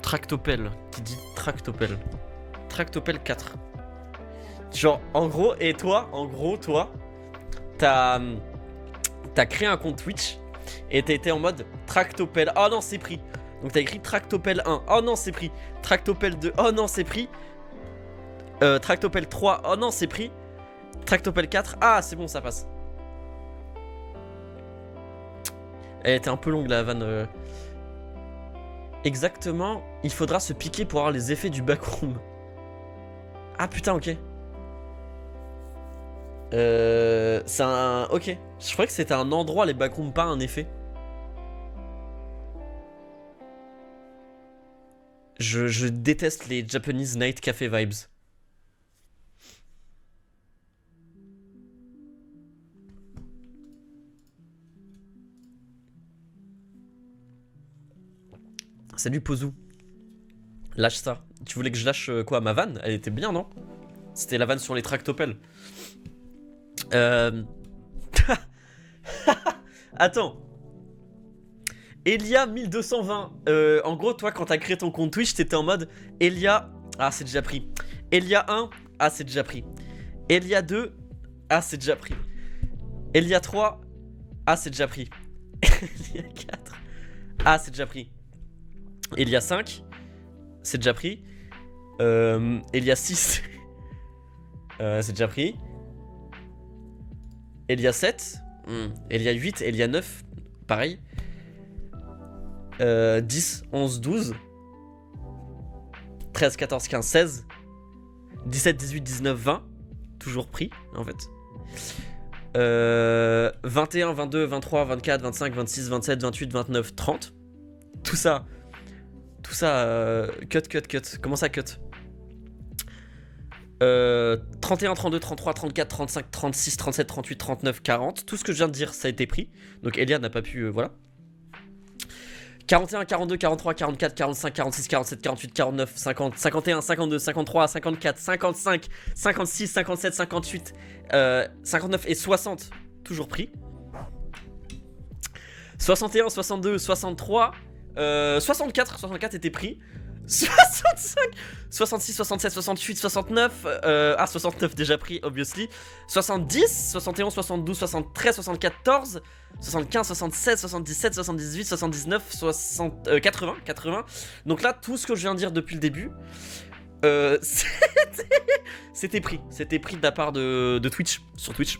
Tractopelle. Qui dit Tractopelle? Tractopelle 4. Genre, en gros, et toi, t'as créé un compte Twitch et t'as été en mode Tractopelle. Oh non, c'est pris. Donc t'as écrit Tractopelle 1. Oh non, c'est pris. Tractopelle 2. Oh non, c'est pris. Tractopelle 3. Oh non, c'est pris. Tractopelle 4. Ah, c'est bon, ça passe. Elle était un peu longue la vanne. Exactement, il faudra se piquer pour avoir les effets du backroom. Ah putain, ok. C'est un... Ok. Je croyais que c'était un endroit, les backrooms, pas un effet. Je déteste les Japanese Night Café vibes. Salut Pozu. Lâche ça. Tu voulais que je lâche quoi, ma vanne? Elle était bien, non? C'était la vanne sur les tractopelles. Attends. Elia 1220. En gros, toi, quand t'as créé ton compte Twitch, t'étais en mode Elia. Ah, c'est déjà pris. Elia 1. Ah, c'est déjà pris. Elia 2. Ah, c'est déjà pris. Elia 3. Ah, c'est déjà pris. Elia 4. Ah, c'est déjà pris. Elia 5. C'est déjà pris. Elia 6. C'est déjà pris. Elia 7. Elia 8. Elia 9. Pareil. 10, 11, 12. 13, 14, 15, 16. 17, 18, 19, 20. Toujours pris, en fait. 21, 22, 23, 24, 25, 26, 27, 28, 29, 30. Tout ça, cut. Comment ça, cut? 31, 32, 33, 34, 35, 36, 37, 38, 39, 40. Tout ce que je viens de dire, ça a été pris. Donc Elia n'a pas pu, voilà. 41, 42, 43, 44, 45, 46, 47, 48, 49, 50, 51, 52, 53, 54, 55, 56, 57, 58, 59 et 60, toujours pris. 61, 62, 63, 64 était pris. 65, 66, 67, 68, 69, 69 déjà pris, obviously. 70, 71, 72, 73, 74, 75, 76, 77, 78, 79, 60, 80. Donc là, tout ce que je viens de dire depuis le début, c'était pris. C'était pris de la part de Twitch, sur Twitch.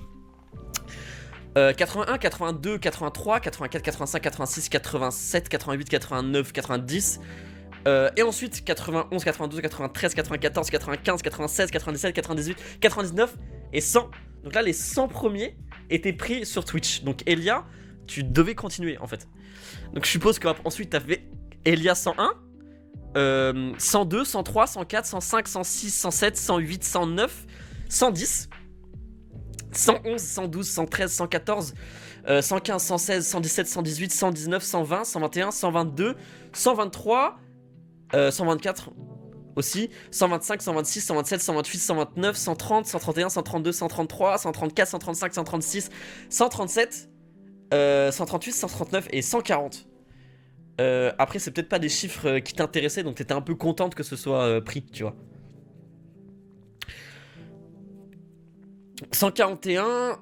81, 82, 83, 84, 85, 86, 87, 88, 89, 90. Et ensuite 91, 92, 93, 94, 95, 96, 97, 98, 99 et 100. Donc là les 100 premiers étaient pris sur Twitch. Donc Elia, tu devais continuer en fait. Donc je suppose qu'ensuite t'as fait Elia 101, 102, 103, 104, 105, 106, 107, 108, 109, 110, 111, 112, 113, 114, 115, 116, 117, 118, 119, 120, 121, 122, 123, 124 aussi, 125, 126, 127, 128, 129, 130, 131, 132, 133, 134, 135, 136, 137, 138, 139 et 140. Après, c'est peut-être pas des chiffres qui t'intéressaient, donc t'étais un peu contente que ce soit pris, tu vois. 141,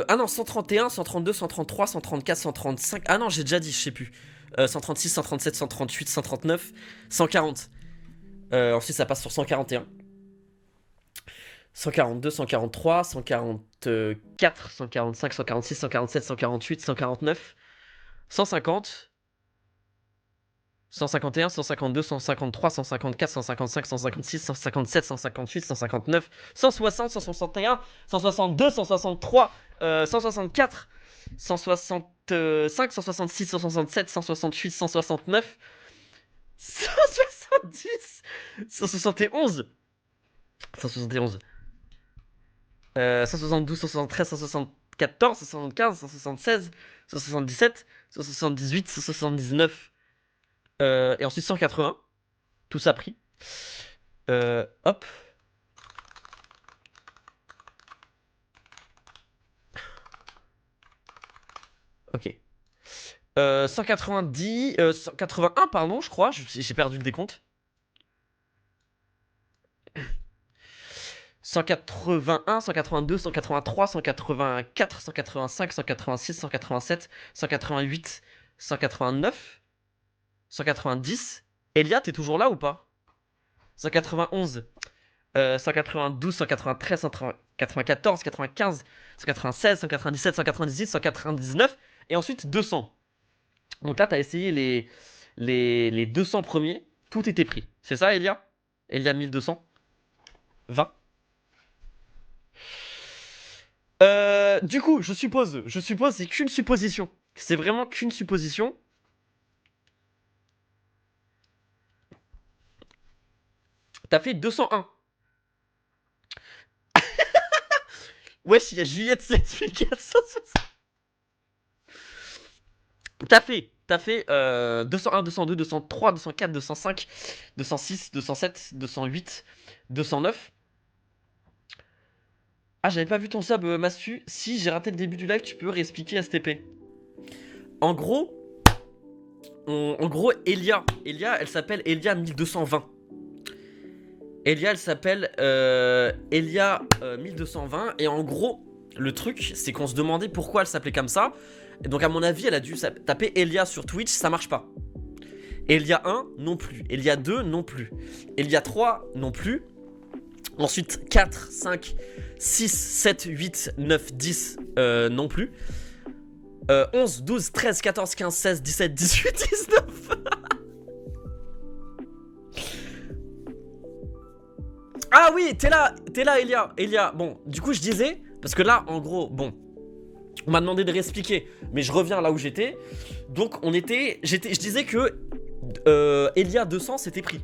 ah non, 131, 132, 133, 134, 135. Ah non, j'ai déjà dit, je sais plus. 136, 137, 138, 139, 140. Ensuite, ça passe sur 141. 142, 143, 144, 145, 146, 147, 148, 149, 150, 151, 152, 153, 154, 155, 156, 157, 158, 159, 160, 161, 162, 163, 164, 165, 166, 167, 168, 169, 170, 171, 171, 172, 173, 174, 175, 176, 177, 178, 179, et ensuite 180. Tout ça pris. Hop. Ok. 181 pardon, je crois, j'ai perdu le décompte. 181, 182, 183, 184, 185, 186, 187, 188, 189, 190. Elia, t'es toujours là ou pas? 191, 192, 193, 194, 95, 196, 197, 198, 199 et ensuite 200. Donc là, t'as essayé les 200 premiers, tout était pris. C'est ça, Elia? Elia 1200? 20? Du coup, je suppose, c'est qu'une supposition. C'est vraiment qu'une supposition. T'as fait 201. Wesh, il y a Juliette 7400. T'as fait 201, 202, 203, 204, 205, 206, 207, 208, 209. Ah, j'avais pas vu ton sub, Massu. Si j'ai raté le début du live, tu peux réexpliquer STP. En gros, Elia, elle s'appelle Elia 1220. Elia, elle s'appelle Elia 1220. Et en gros, le truc, c'est qu'on se demandait pourquoi elle s'appelait comme ça. Et donc, à mon avis, elle a dû taper Elia sur Twitch, ça marche pas. Elia 1, non plus. Elia 2, non plus. Elia 3, non plus. Ensuite, 4, 5, 6, 7, 8, 9, 10, non plus. 11, 12, 13, 14, 15, 16, 17, 18, 19. Ah oui, t'es là, Elia. Bon, du coup, je disais, parce que là, en gros, bon, on m'a demandé de réexpliquer, mais je reviens là où j'étais. Donc, je disais que Elia 200, c'était pris.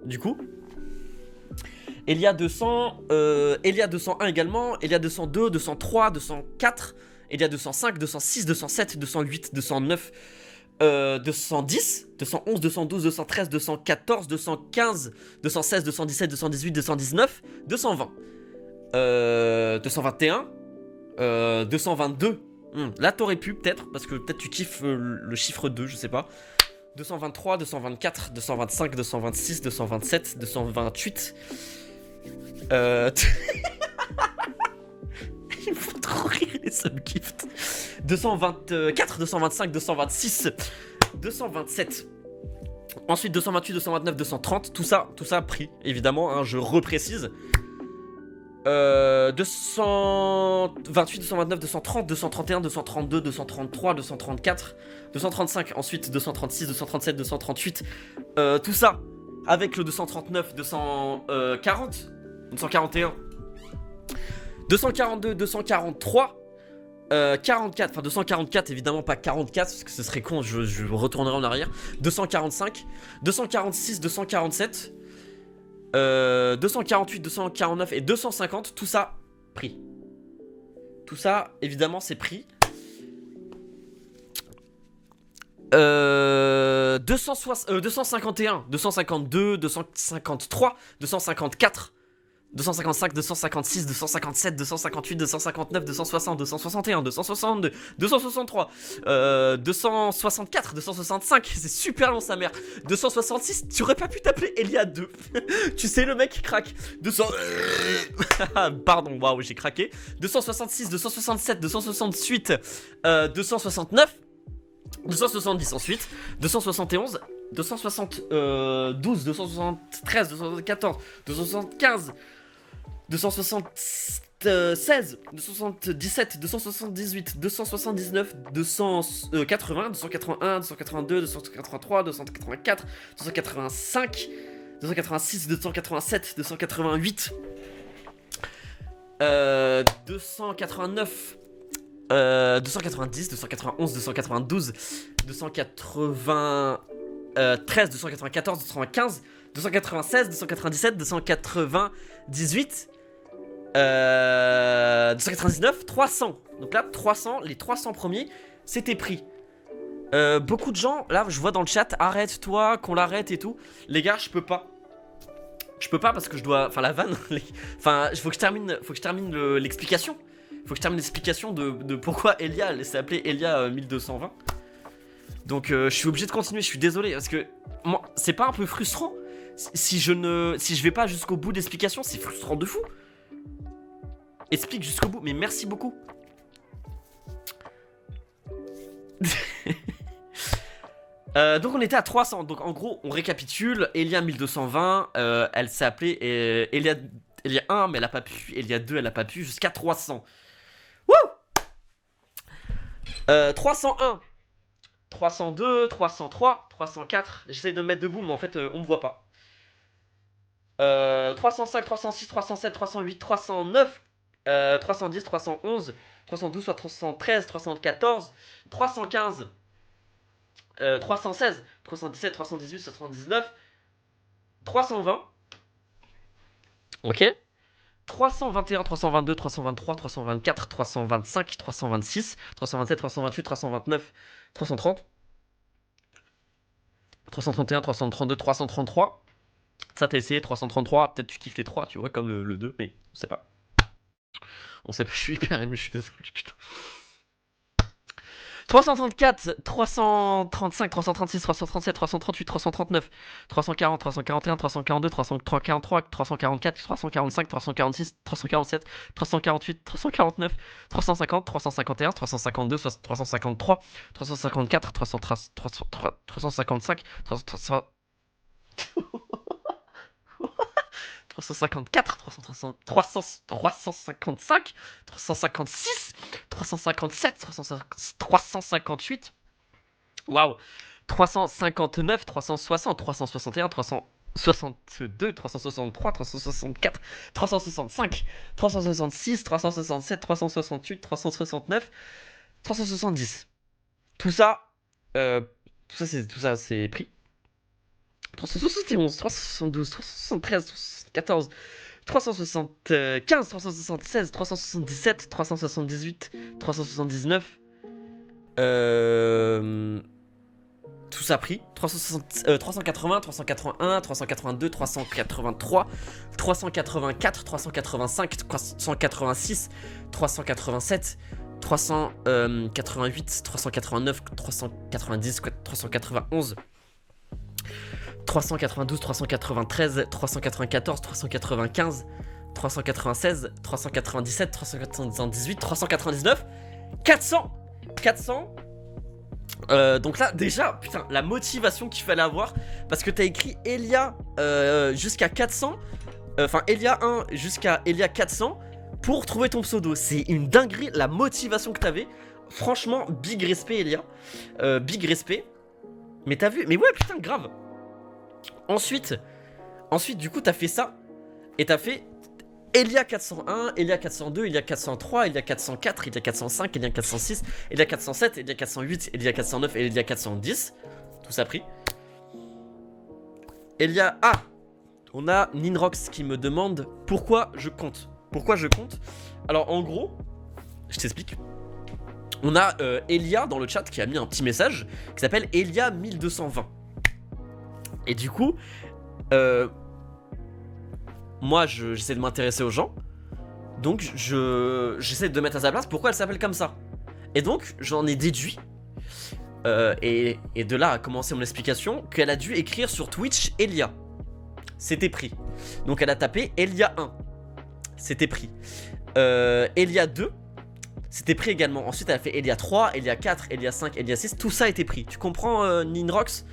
Du coup, Elia 200, Elia 201 également, Elia 202, 203, 204, Elia 205, 206, 207, 208, 209, 210, 211, 212, 213, 214, 215, 216, 217, 218, 219, 220, 221, 222. Là t'aurais pu peut-être, parce que peut-être tu kiffes le chiffre 2, je sais pas. 223, 224, 225, 226, 227, 228. Il me faut trop rire les subgifts. 224, 225, 226, 227. Ensuite 228, 229, 230. Tout ça pris, évidemment, hein, je reprécise. 228, 229, 230, 231, 232, 233, 234, 235, ensuite 236, 237, 238. Tout ça avec le 239, 240, 241, 242, 243, 44, enfin 244 évidemment pas 44 parce que ce serait con, je retournerai en arrière. 245, 246, 247, 248, 249 et 250, tout ça pris. Tout ça évidemment c'est pris. 251, 252, 253, 254, 255, 256, 257, 258, 259, 260, 261, 262, 263, 264, 265, c'est super long sa mère. 266, tu aurais pas pu t'appeler Elia 2. Tu sais le mec qui craque. 200... Pardon, waouh, j'ai craqué. 266, 267, 268, 269, 270 ensuite, 271, 272, 273, 274, 275, 276, 277, 278, 279, 280, 281, 282, 283, 284, 285, 286, 287, 288, 289, 290, 291, 292, 293, 294, 295, 296, 297, 298, 299, 300. Donc là, 300, les 300 premiers, c'était pris. Beaucoup de gens, là, je vois dans le chat, arrête-toi, qu'on l'arrête et tout. Les gars, je peux pas. Je peux pas parce que je dois... Enfin, la vanne... Enfin, faut que je termine l'explication. Faut que je termine l'explication de pourquoi Elia, elle s'est appelée Elia 1220. Donc je suis obligé de continuer, je suis désolé, parce que moi, c'est pas un peu frustrant si je vais pas jusqu'au bout d'explication, c'est frustrant de fou. Explique jusqu'au bout, mais merci beaucoup. Donc on était à 300, donc en gros on récapitule. Elia 1220, elle s'est appelée Elia 1 mais elle a pas pu, Elia 2 elle a pas pu, jusqu'à 300. Wouh 301, 302, 303, 304, j'essaie de me mettre debout mais en fait on me voit pas. 305, 306, 307, 308, 309, 310, 311, 312, 313, 314, 315, 316, 317, 318, 319, 320. Ok. 321, 322, 323, 324, 325, 326, 327, 328, 329, 330, 331, 332, 333. Ça t'as essayé 333, peut-être tu kiffes les 3, tu vois, comme le 2, mais on sait pas. On sait pas, je suis hyper ému, je suis désolé, putain. 334, 335, 336, 337, 338, 339, 340, 341, 342, 343, 344, 345, 346, 347, 348, 349, 350, 351, 352, 353, 354, 355, 354, 355, 356, 357, 358, waouh, 359, 360, 361, 362, 363, 364, 365, 366, 367, 368, 369, 370. Tout ça, tout ça c'est pris. 371, 372, 373, 374, 375, 376, 377, 378, 379. Tout ça pris. 380, 381, 382, 383, 384, 385, 386, 387, 388, 389, 390, 391. 392, 393, 394, 395, 396, 397, 398, 399, 400. Donc là, déjà, putain, la motivation qu'il fallait avoir, parce que t'as écrit Elia jusqu'à 400, enfin Elia 1 jusqu'à Elia 400 pour trouver ton pseudo. C'est une dinguerie, la motivation que t'avais. Franchement, big respect, Elia. Big respect. Mais t'as vu, mais ouais, putain, grave. Ensuite, du coup, t'as fait ça. Et t'as fait Elia 401, Elia 402, Elia 403, Elia 404, Elia 405, Elia 406, Elia 407, Elia 408, Elia 409 et Elia 410. Tout ça pris. Elia... Ah, on a Ninrox qui me demande pourquoi je compte. Pourquoi je compte? Alors, en gros, je t'explique. On a Elia dans le chat qui a mis un petit message qui s'appelle Elia 1220. Et du coup, moi j'essaie de m'intéresser aux gens. Donc j'essaie de mettre à sa place pourquoi elle s'appelle comme ça. Et donc j'en ai déduit, et de là a commencé mon explication, qu'elle a dû écrire sur Twitch Elia. C'était pris. Donc elle a tapé Elia 1. C'était pris. Elia 2. C'était pris également. Ensuite elle a fait Elia 3, Elia 4, Elia 5, Elia 6. Tout ça a été pris. Tu comprends, Ninrox?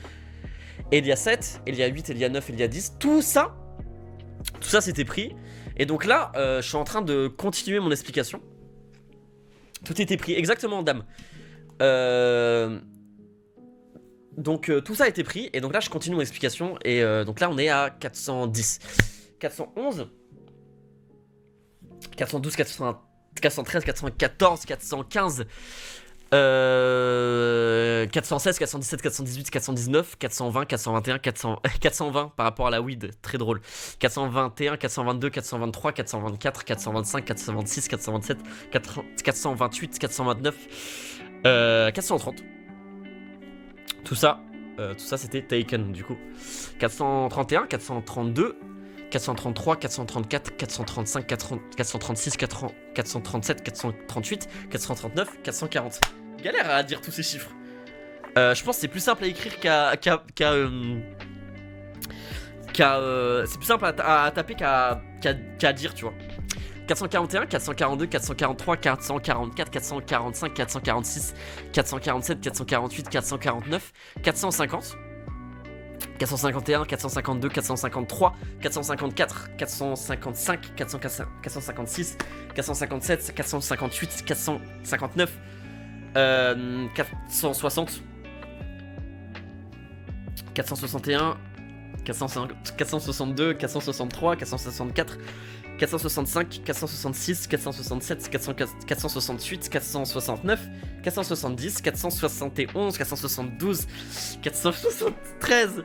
Elia 7, Elia 8, Elia 9, Elia 10. Tout ça c'était pris. Et donc là, je suis en train de continuer mon explication. Tout était pris, exactement, dame. Donc tout ça a été pris. Et donc là, je continue mon explication. Et donc là, on est à 410, 411, 412, 413, 414, 415, 416, 417, 418, 419, 420, 421, 420 par rapport à la weed, très drôle. 421, 422, 423, 424, 425, 426, 427, 428, 429, 430. Tout ça c'était taken du coup. 431, 432, 433, 434, 435, 436, 437, 438, 439, 440. Galère à dire tous ces chiffres. Je pense que c'est plus simple à écrire c'est plus simple à taper qu'à dire, tu vois. 441, 442, 443, 444, 445, 446, 447, 448, 449, 450, 451, 452, 453, 454, 455, 456, 457, 458, 459, 460, 461, 462, 463, 464, 465, 466, 467, 468, 469, 470, 471, 472, 473,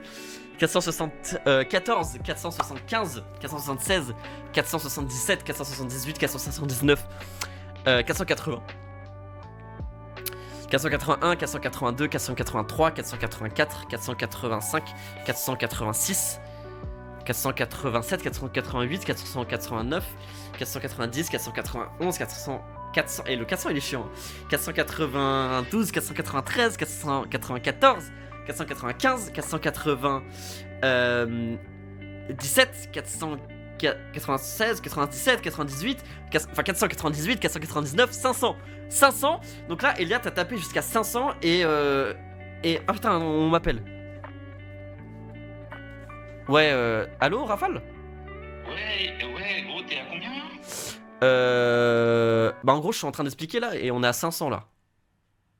474, 475, 476, 477, 478, 479, 480. 481, 482, 483, 484, 485, 486, 487, 488, 489, 490, 491, 400, et le 400 il est chiant. 492, 493, 494, 495, 497, 496, 97, 98, enfin 498, 499, 500. 500, donc là Elia t'as tapé jusqu'à 500 et ah putain on m'appelle. Ouais, allô Rafale? Ouais, gros, t'es à combien là? Bah en gros je suis en train d'expliquer là et on est à 500 là.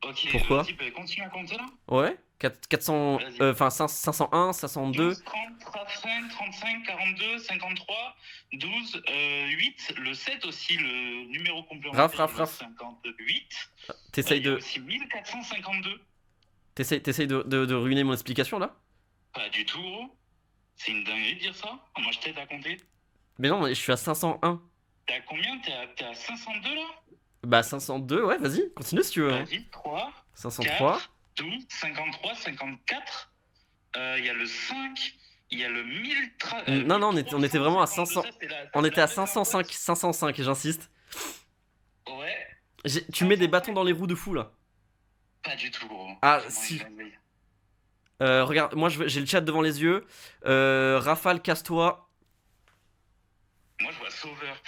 Ok, pourquoi? vas-y, bah, continue à compter là. Ouais, 400, Vas-y. enfin 501, 502. 12, 30, 35, 35, 42, 53, 12, 8, le 7 aussi, le numéro complémentaire. Raf. 58. T'essayes Il y a de, aussi 1452. t'essayes de ruiner mon explication là? Pas du tout, gros. C'est une dinguerie de dire ça. Moi, je t'aide à compter. Mais non, je suis à 501. T'es à combien? T'es à 502 là? Bah 502, ouais, vas-y, continue si tu veux. Hein. Vas-y, 3, 503. 4, 12, 53, 54. Il y a le 5. Il y a le 1000. Non, on était vraiment à 500. On était à 505, 505. 505, j'insiste. Ouais. Tu mets des bâtons dans les roues de fou là. Pas du tout, gros. Ah, Vraiment si. une dinguerie. Regarde, moi j'ai le chat devant les yeux. Rafale, casse-toi. Moi, je vois Sauveur.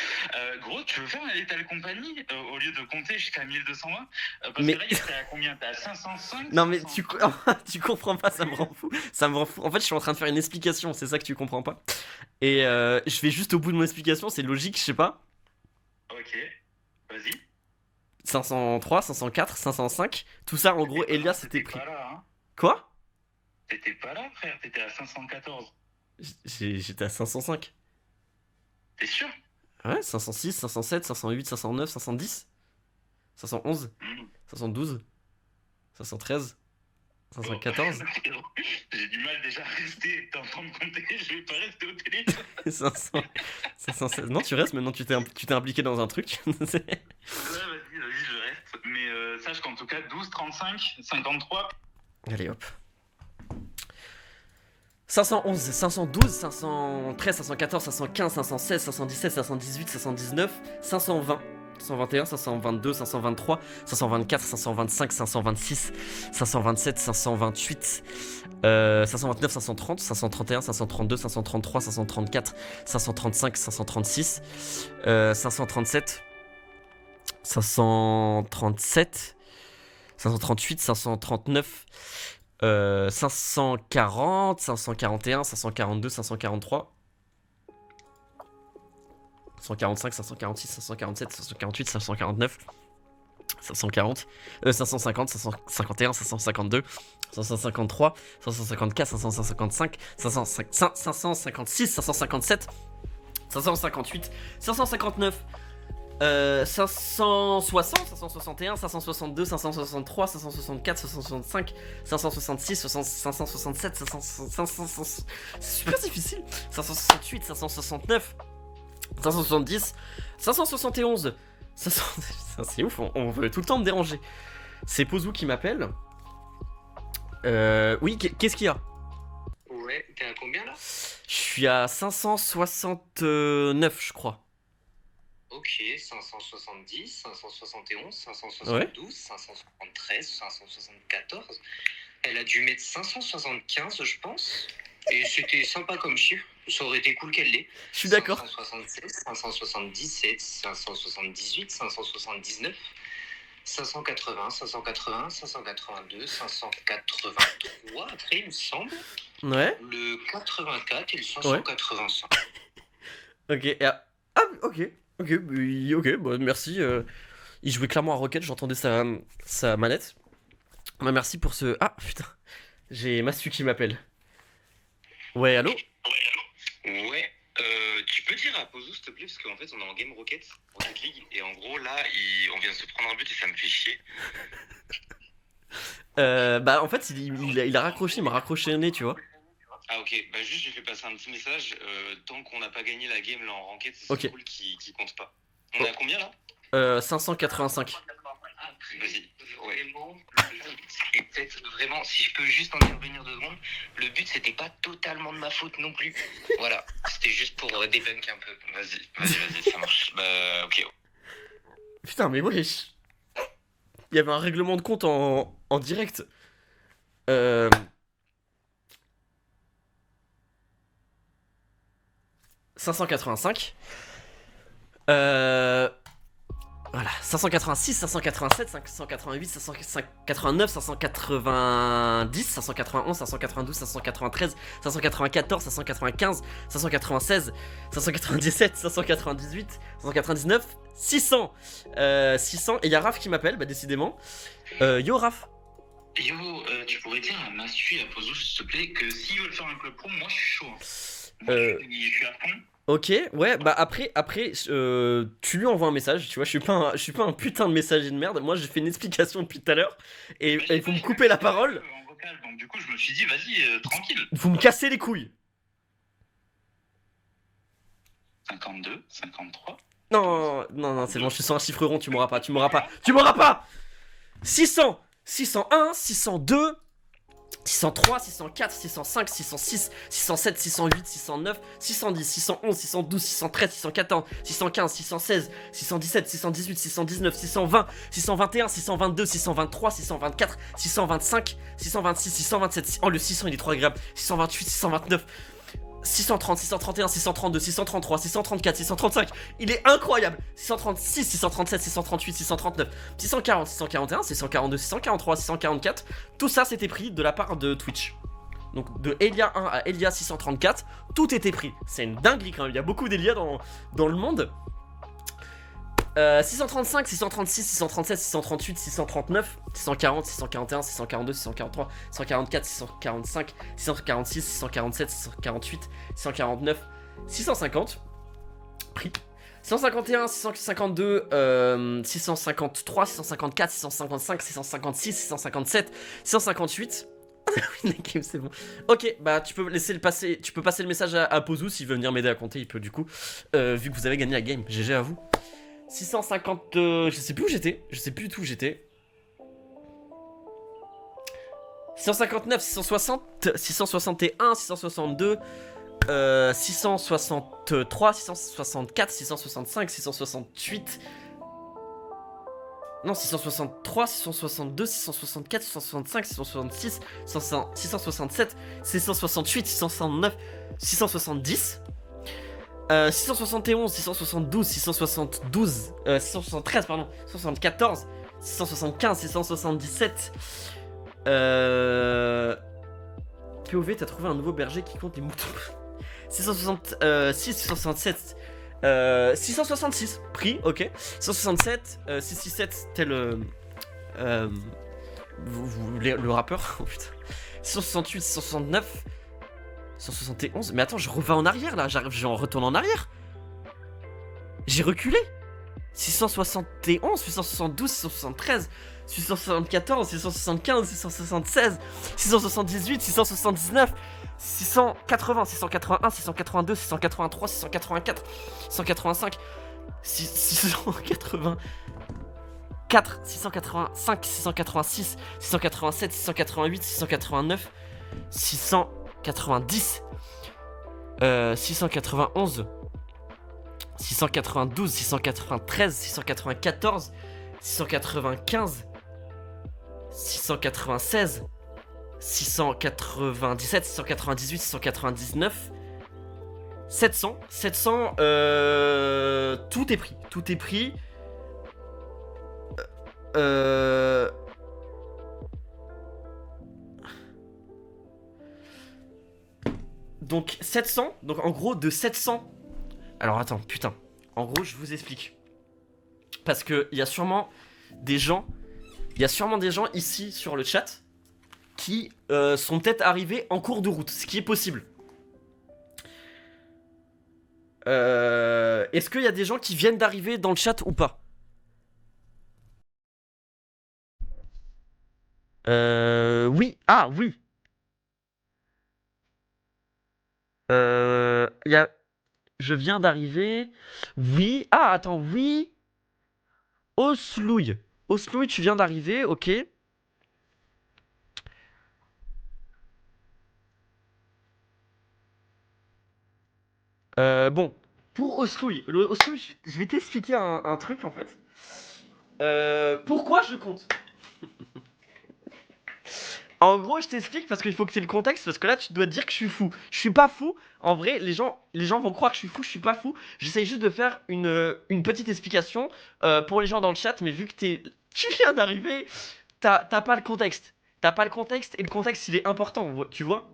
Gros, tu veux faire un Lethal Company au lieu de compter jusqu'à 1220 parce Mais- que là, t'es à combien? T'es à 505? Non mais 500. tu comprends pas, ça me rend fou. Ça me rend fou. En fait, je suis en train de faire une explication, c'est ça que tu comprends pas. Et je vais juste au bout de mon explication, c'est logique, je sais pas. Ok, vas-y. 503, 504, 505, tout ça en gros, Elia s'était T'étais pris. pas là, hein. Quoi? T'étais pas là, frère. T'étais à 514. J'étais à 505. T'es sûr? Ouais, 506, 507, 508, 509, 510, 511, Mmh. 512, 513, 514, J'ai du mal déjà à rester. T'es en train de compter, je vais pas rester au téléphone. 500, 516. Non, tu restes maintenant, tu t'es impliqué dans un truc. Ouais, vas-y, je reste. Mais sache qu'en tout cas, 12, 35, 53. Allez hop. 511, 512, 513, 514, 515, 516, 517, 518, 519, 520, 521, 522, 523, 524, 525, 526, 527, 528, 529, 530, 531, 532, 533, 534, 535, 536, 537, 537, 538, 539, 540, 541, 542, 543, 545, 546, 547, 548, 549, 540, 550, 551, 552, 553, 554, 555, 556, 557, 558, 559, 560, 561, 562, 563, 564, 565, 566, 567, 500, c'est super difficile. 568, 569, 570, 571, 500, c'est ouf, on veut tout le temps me déranger. C'est Pozou qui m'appelle. Oui, qu'est-ce qu'il y a? Ouais, t'es à combien là? Je suis à 569, je crois. Ok, 570, 571, Ouais. 572, 573, 574, Elle a dû mettre 575, je pense. Et c'était sympa comme chiffre. Ça aurait été cool qu'elle l'ait. Je suis d'accord. 576, 577, 578, 579, 580, 580, 582, 583, après, il me semble. Ouais. Le 84 et le 585. Ok. Ok, bah, merci. Il jouait clairement à Rocket, j'entendais sa manette. Bah, merci pour ce. Ah putain, j'ai Mastu qui m'appelle. Ouais, allô? Ouais, tu peux dire à Pozo s'il te plaît, parce qu'en fait on est en game Rocket League, et en gros là on vient de se prendre un but et ça me fait chier. Bah en fait il a raccroché, il m'a raccroché le nez, tu vois. Ah ok, bah juste j'ai fait passer un petit message, tant qu'on n'a pas gagné la game là en ranked, c'est Ok. cool qui compte pas. On est à combien là? 585. Vas-y. Ouais. Et peut-être vraiment, si je peux juste intervenir 2 secondes, le but c'était pas totalement de ma faute non plus. Voilà, c'était juste pour débunk un peu. Vas-y, ça marche. Bah ok. Putain, mais wesh. Il y avait un règlement de compte en direct. 585. Voilà, 586, 587, 588, 589, 590, 591, 592, 593, 594, 595, 596, 597, 598, 599, 600. 600, et il y a Raph qui m'appelle, bah décidément. Yo Raph. Yo, tu pourrais dire à Mastu et à Pozo, s'il te plaît, que s'ils veulent faire un club pro, moi je suis chaud. Moi, je suis à fond. Ok, ouais, bah après, tu lui envoies un message, tu vois, je suis pas un putain de messager de merde, moi j'ai fait une explication depuis tout à l'heure, et il faut me couper la parole. En vocal, donc du coup je me suis dit, vas-y, tranquille. Vous me cassez les couilles. 52, 53. Non, c'est bon, je suis sur un chiffre rond, tu m'auras pas 600, 601, 602, 603, 604, 605, 606, 607, 608, 609, 610, 611, 612, 613, 614, 615, 616, 617, 618, 619, 620, 621, 622, 623, 624, 625, 626, 627. Oh, le 600 il est trop agréable. 628, 629, 630, 631, 632, 633, 634, 635. Il est incroyable. 636, 637, 638, 639, 640, 641, 642, 643, 644. Tout ça c'était pris de la part de Twitch. Donc de Elia 1 à Elia 634, tout était pris. C'est une dinguerie quand même. Il y a beaucoup d'Elia dans le monde. 635, 636, 637, 638, 639, 640, 641, 642, 643, 644, 645, 646, 647, 648, 649, 650. Prix. 651, 652, 653, 654, 655, 656, 657, 658. La game, c'est bon. Ok, bah tu peux passer le message à Pozu s'il veut venir m'aider à compter, il peut du coup. Vu que vous avez gagné la game, GG à vous. 650, je sais plus où j'étais, je sais plus du tout où j'étais. 659, 660, 661, 662, 663, 664, 665, 668. Non, 663, 662, 664, 665, 666, 667, 668, 669, 670. 671, 672, 672, 673, pardon, 674, 675, 677. POV, t'as trouvé un nouveau berger qui compte les moutons. 666, 667, 666, prix, ok. 667, 667, tel le rappeur, oh putain. 668, 669. 171, mais attends, je reviens en arrière là, j'en retourne en arrière. J'ai reculé. 671, 672, 673, 674, 675, 676, 678, 679, 680, 681, 682, 683, 684, 685, 684, 685, 686, 687, 688, 689, 690, 691, 692, 693, 694, 695, 696, 697, 698, 699, 700, tout est pris. Donc 700, donc en gros de 700. Alors attends, putain. En gros, je vous explique. Parce que il y a sûrement des gens ici sur le chat qui sont peut-être arrivés en cours de route, ce qui est possible. Est-ce qu'il y a des gens qui viennent d'arriver dans le chat ou pas? Oui. Ah, oui. Il y a... Je viens d'arriver. Oui. Ah, attends, oui. Oslouille. Oslouille, tu viens d'arriver, ok. Bon, pour Oslouille, je vais t'expliquer un truc en fait. Pourquoi je compte? En gros, je t'explique parce qu'il faut que tu aies le contexte, parce que là, tu dois te dire que je suis fou. Je suis pas fou. En vrai, les gens vont croire que je suis fou. Je suis pas fou. J'essaye juste de faire une petite explication pour les gens dans le chat, mais vu que tu viens d'arriver, t'as pas le contexte. T'as pas le contexte, et le contexte, il est important, tu vois.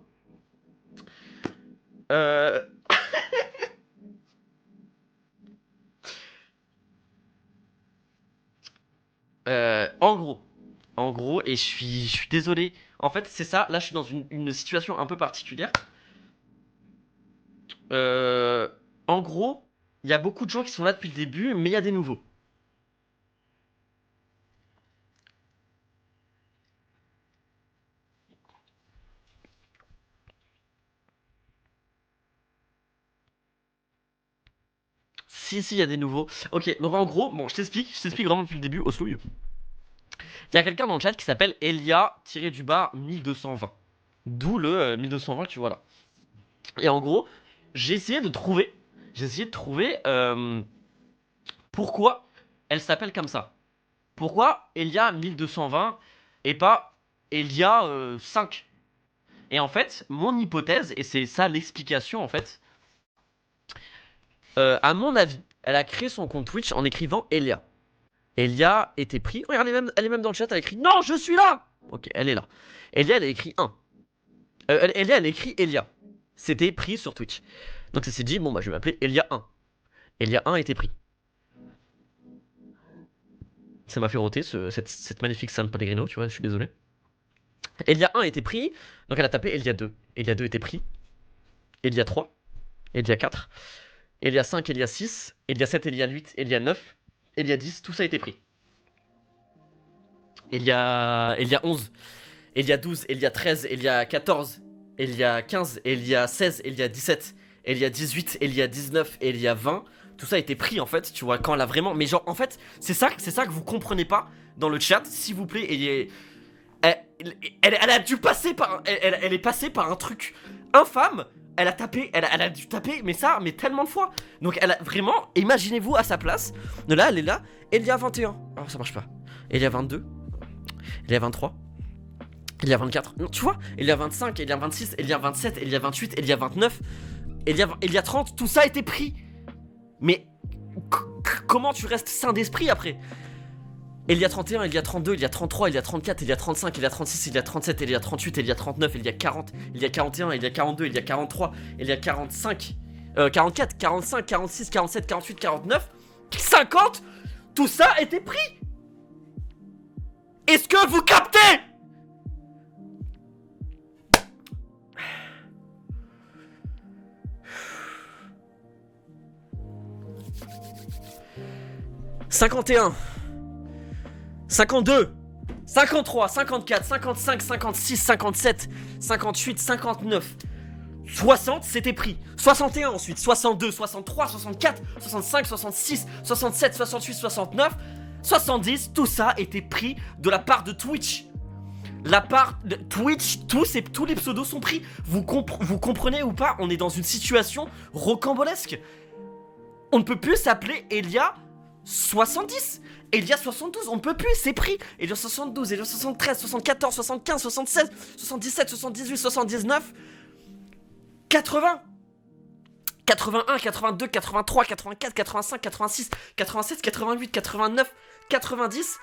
En gros, et je suis désolé. En fait, c'est ça. Là, je suis dans une situation un peu particulière. En gros, il y a beaucoup de gens qui sont là depuis le début, mais il y a des nouveaux. Si, il y a des nouveaux. Ok, donc en gros, bon, je t'explique vraiment depuis le début, Oslouille. Il y a quelqu'un dans le chat qui s'appelle Elia-du-bas 1220. D'où le 1220 que tu vois là. Et en gros, j'ai essayé de trouver pourquoi elle s'appelle comme ça. Pourquoi Elia 1220 et pas Elia 5. Et en fait, mon hypothèse, et c'est ça l'explication en fait, à mon avis, elle a créé son compte Twitch en écrivant Elia. Elia était pris. Regarde, elle est même dans le chat, elle a écrit non, je suis là. Ok, elle est là. Elia, elle a écrit 1. Elia, elle a écrit Elia. C'était pris sur Twitch. Donc ça s'est dit, bon bah je vais m'appeler Elia 1. Elia 1 était pris. Ça m'a fait roter cette magnifique San Pellegrino, tu vois, je suis désolé. Elia 1 était pris, donc elle a tapé Elia 2. Elia 2 était pris. Elia 3. Elia 4. Elia 5, Elia 6. Elia 7, Elia 8, Elia 9. Elia 10, tout ça a été pris. Elia 11. Elia 12, Elia 13, Elia 14. Elia 15, Elia 16, Elia 17. Elia 18, Elia 19, Elia 20. Tout ça a été pris en fait, tu vois, quand elle a vraiment... Mais genre, en fait, c'est ça que vous comprenez pas dans le chat, s'il vous plaît. Elle a dû passer par... Elle est passée par un truc infâme. Elle a dû taper, mais tellement de fois. Donc elle a vraiment, imaginez-vous à sa place. Là, elle est là, Elia 21. Alors ça marche pas. Elia 22. Elia 23. Elia 24. Non, tu vois, Elia 25, Elia 26, Elia 27, Elia 28, Elia 29. Elia 30, tout ça a été pris. Mais comment tu restes sain d'esprit après? Elia 31, Elia 32, Elia 33, Elia 34, Elia 35, Elia 36, Elia 37, Elia 38, Elia 39, Elia 40, Elia 41, Elia 42, Elia 43, Elia 45, 44, 45, 46, 47, 48, 49, 50. Tout ça a été pris. Est-ce que vous captez? « 51 » 52, 53, 54, 55, 56, 57, 58, 59, 60, c'était pris. 61 ensuite, 62, 63, 64, 65, 66, 67, 68, 69, 70, tout ça était pris de la part de Twitch. La part de Twitch, tous les pseudos sont pris. Vous comprenez ou pas? On est dans une situation rocambolesque. On ne peut plus s'appeler Elia 70. Elia 72, on peut plus, c'est pris. Elia 72, Elia 73, 74, 75, 76, 77, 78, 79, 80, 81, 82, 83, 84, 85, 86, 87, 88, 89, 90,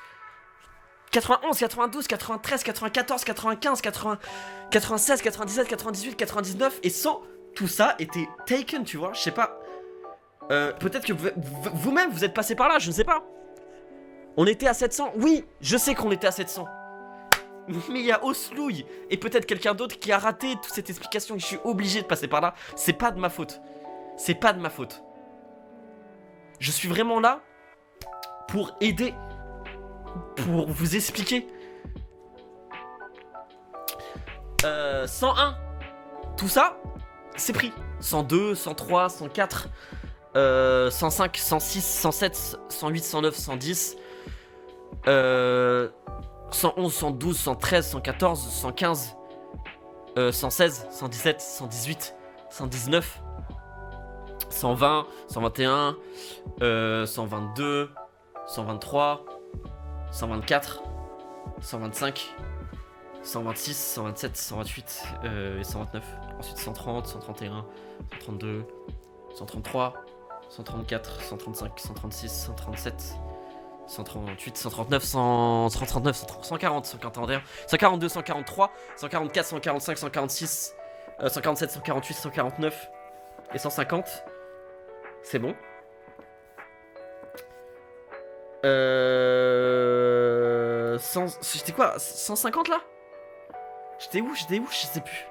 91, 92, 93, 94, 95, 80, 96, 97, 98, 99 et 100. Tout ça était taken, tu vois, je sais pas. Peut-être que vous-même vous êtes passé par là, je ne sais pas. On était à 700, oui, je sais qu'on était à 700. Mais il y a Oslouille et peut-être quelqu'un d'autre qui a raté toute cette explication et je suis obligé de passer par là. C'est pas de ma faute. C'est pas de ma faute. Je suis vraiment là pour aider, pour vous expliquer. 101, tout ça, c'est pris. 102, 103, 104, 105, 106, 107, 108, 109, 110, 111, 112, 113, 114, 115, 116, 117, 118, 119, 120, 121, 122, 123, 124, 125, 126, 127, 128 et 129. Ensuite 130, 131, 132, 133, 134, 135, 136, 137, 138, 139, 139, 140, 141, 142, 143, 144, 145, 146, 147, 148, 149 et 150. C'est bon. J'étais quoi, 150 là? J'étais où? Je sais plus.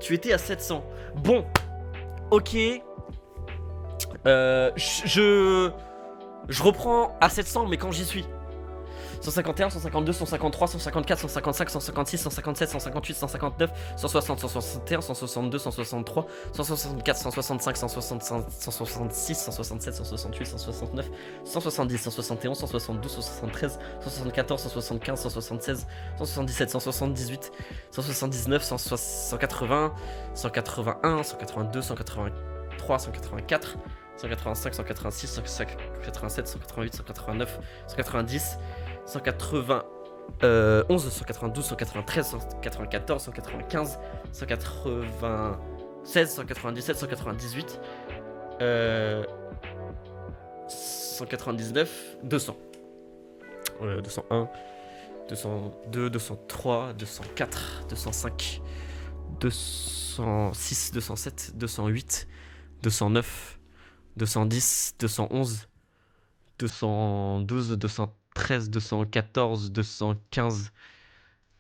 Tu étais à 700. Bon. Ok. Je reprends à 700, mais quand j'y suis. 151, 152, 153, 154, 155, 156, 157, 158, 159, 160, 161, 162, 163, 164, 165, 165, 166, 167, 168, 169, 170, 171, 172, 173, 174, 175, 176, 177, 178, 179, 180, 181, 182, 183, 184, 185, 186, 187, 188, 189, 190, 191, 192, 193, 194, 195, 196, 197, 198, 199, 200. 201, 202, 203, 204, 205, 206, 207, 208, 209, 210, 211, 212, 213, 214, 215,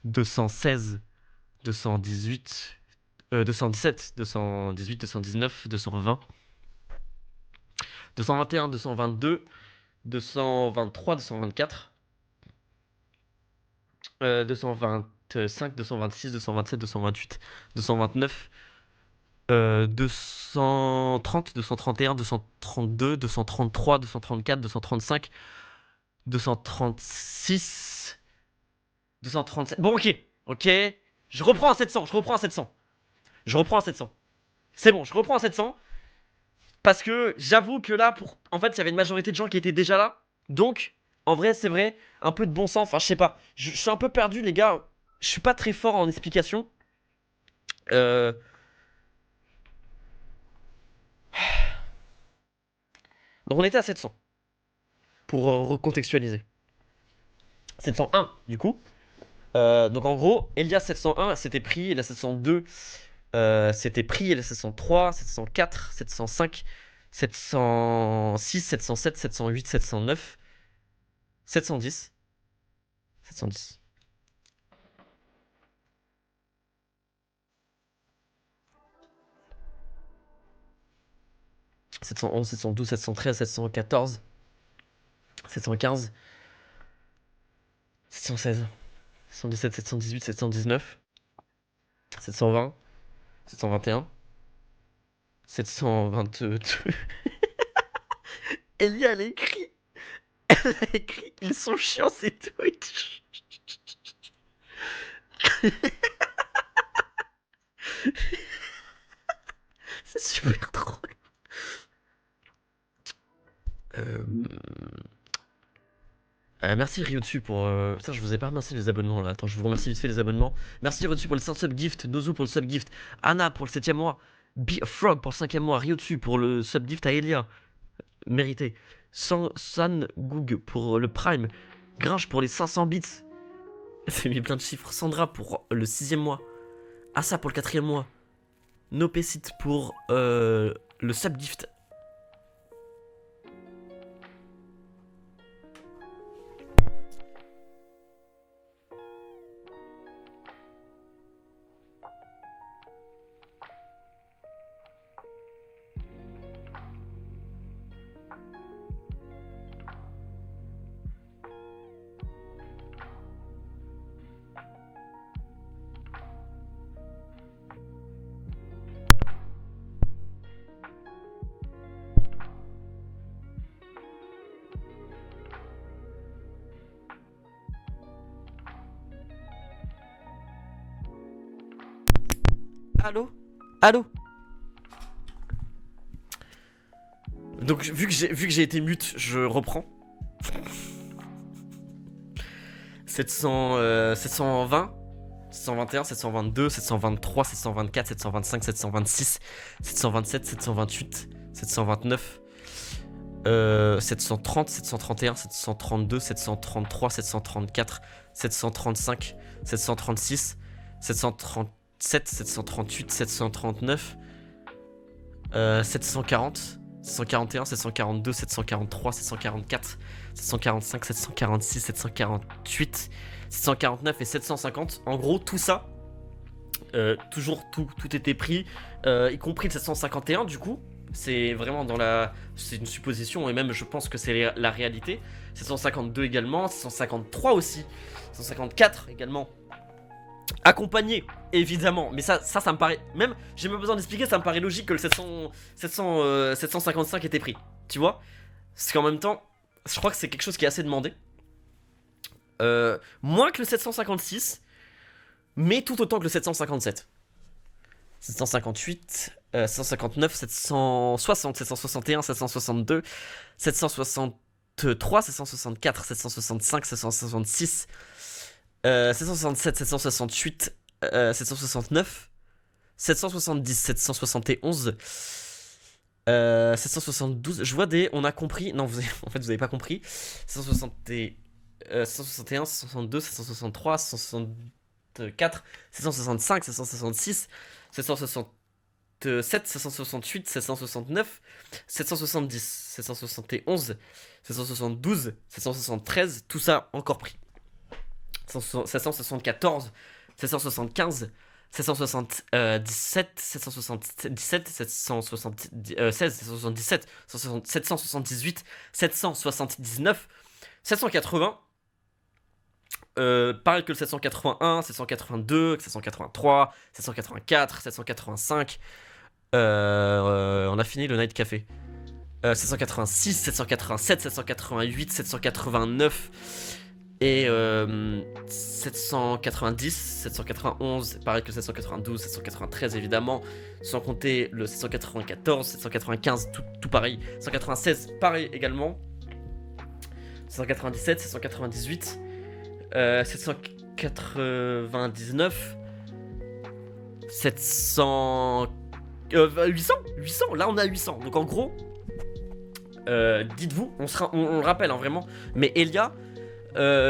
216, 218, 217, 218, 219, 220, 221, 222, 223, 224, 225, 226, 227, 228, 229, 230, 231, 232, 233, 234, 235, 236, 237. Bon, ok. Je reprends à 700. C'est bon, je reprends à 700. Parce que j'avoue que là, en fait, il y avait une majorité de gens qui étaient déjà là. Donc, en vrai, c'est vrai, un peu de bon sens. Enfin, je sais pas. Je suis un peu perdu, les gars. Je suis pas très fort en explication. Donc, on était à 700. Pour recontextualiser. 701, du coup. Donc, en gros, Elia 701, c'était pris. Elia 702, c'était pris. Elia 703, 704, 705, 706, 707, 708, 709, 710. 710. « 711, 712, 713, 714, 715, 716, 717, 718, 719, 720, 721, 722. Elia, elle a écrit. Ils sont chiants, ces Twitch. Merci Ryotsu pour... Putain, je vous ai pas remercié les abonnements là. Attends, je vous remercie vite fait les abonnements. Merci Ryotsu pour le 5 sub gift, Nozu pour le sub gift, Anna pour le 7ème mois, Frog pour le 5ème mois, Ryotsu pour le sub gift à Elia, mérité. San Goog pour le prime, Grinch pour les 500 bits. J'ai mis plein de chiffres. Sandra pour le 6ème mois, Asa pour le 4ème mois, Nopécite pour le sub gift. Allô? Allô? Donc vu que j'ai été mute, je reprends. 720, 721, 722, 723, 724, 725, 726, 727, 728, 729, 730, 731, 732, 733, 734, 735, 736, 737, 738, 739, 740, 741, 742, 743, 744, 745, 746, 748, 749 et 750. En gros, tout ça, toujours tout était pris, y compris le 751 du coup. C'est vraiment c'est une supposition et même je pense que c'est la réalité. 752 également, 753 aussi, 754 également. Accompagné, évidemment, mais ça me paraît, même, j'ai même pas besoin d'expliquer, ça me paraît logique que le 755 était pris, tu vois. Parce qu'en même temps, je crois que c'est quelque chose qui est assez demandé. Moins que le 756, mais tout autant que le 757. 758, 759, 760, 761, 762, 763, 764, 765, 766, 767, 768, 769, 770, 771, 772. Je vois on a compris. Non, en fait, vous avez pas compris. 761, 762, 763, 764, 765, 766, 767, 768, 769, 770, 771, 772, 773. Tout ça encore pris. 774, 775, 777, 777, 776, 777, 778, 779, 780. Pareil que le 781, 782, 783, 784, 785. On a fini le Night Café. 786, 787, 788, 789. Et 790, 791, pareil que le 792, 793 évidemment, sans compter le 794, 795, tout pareil, 196 pareil également, 797, 798, 799, 700, 800, là on a 800, donc en gros, dites-vous, on le rappelle hein, vraiment, mais Elia,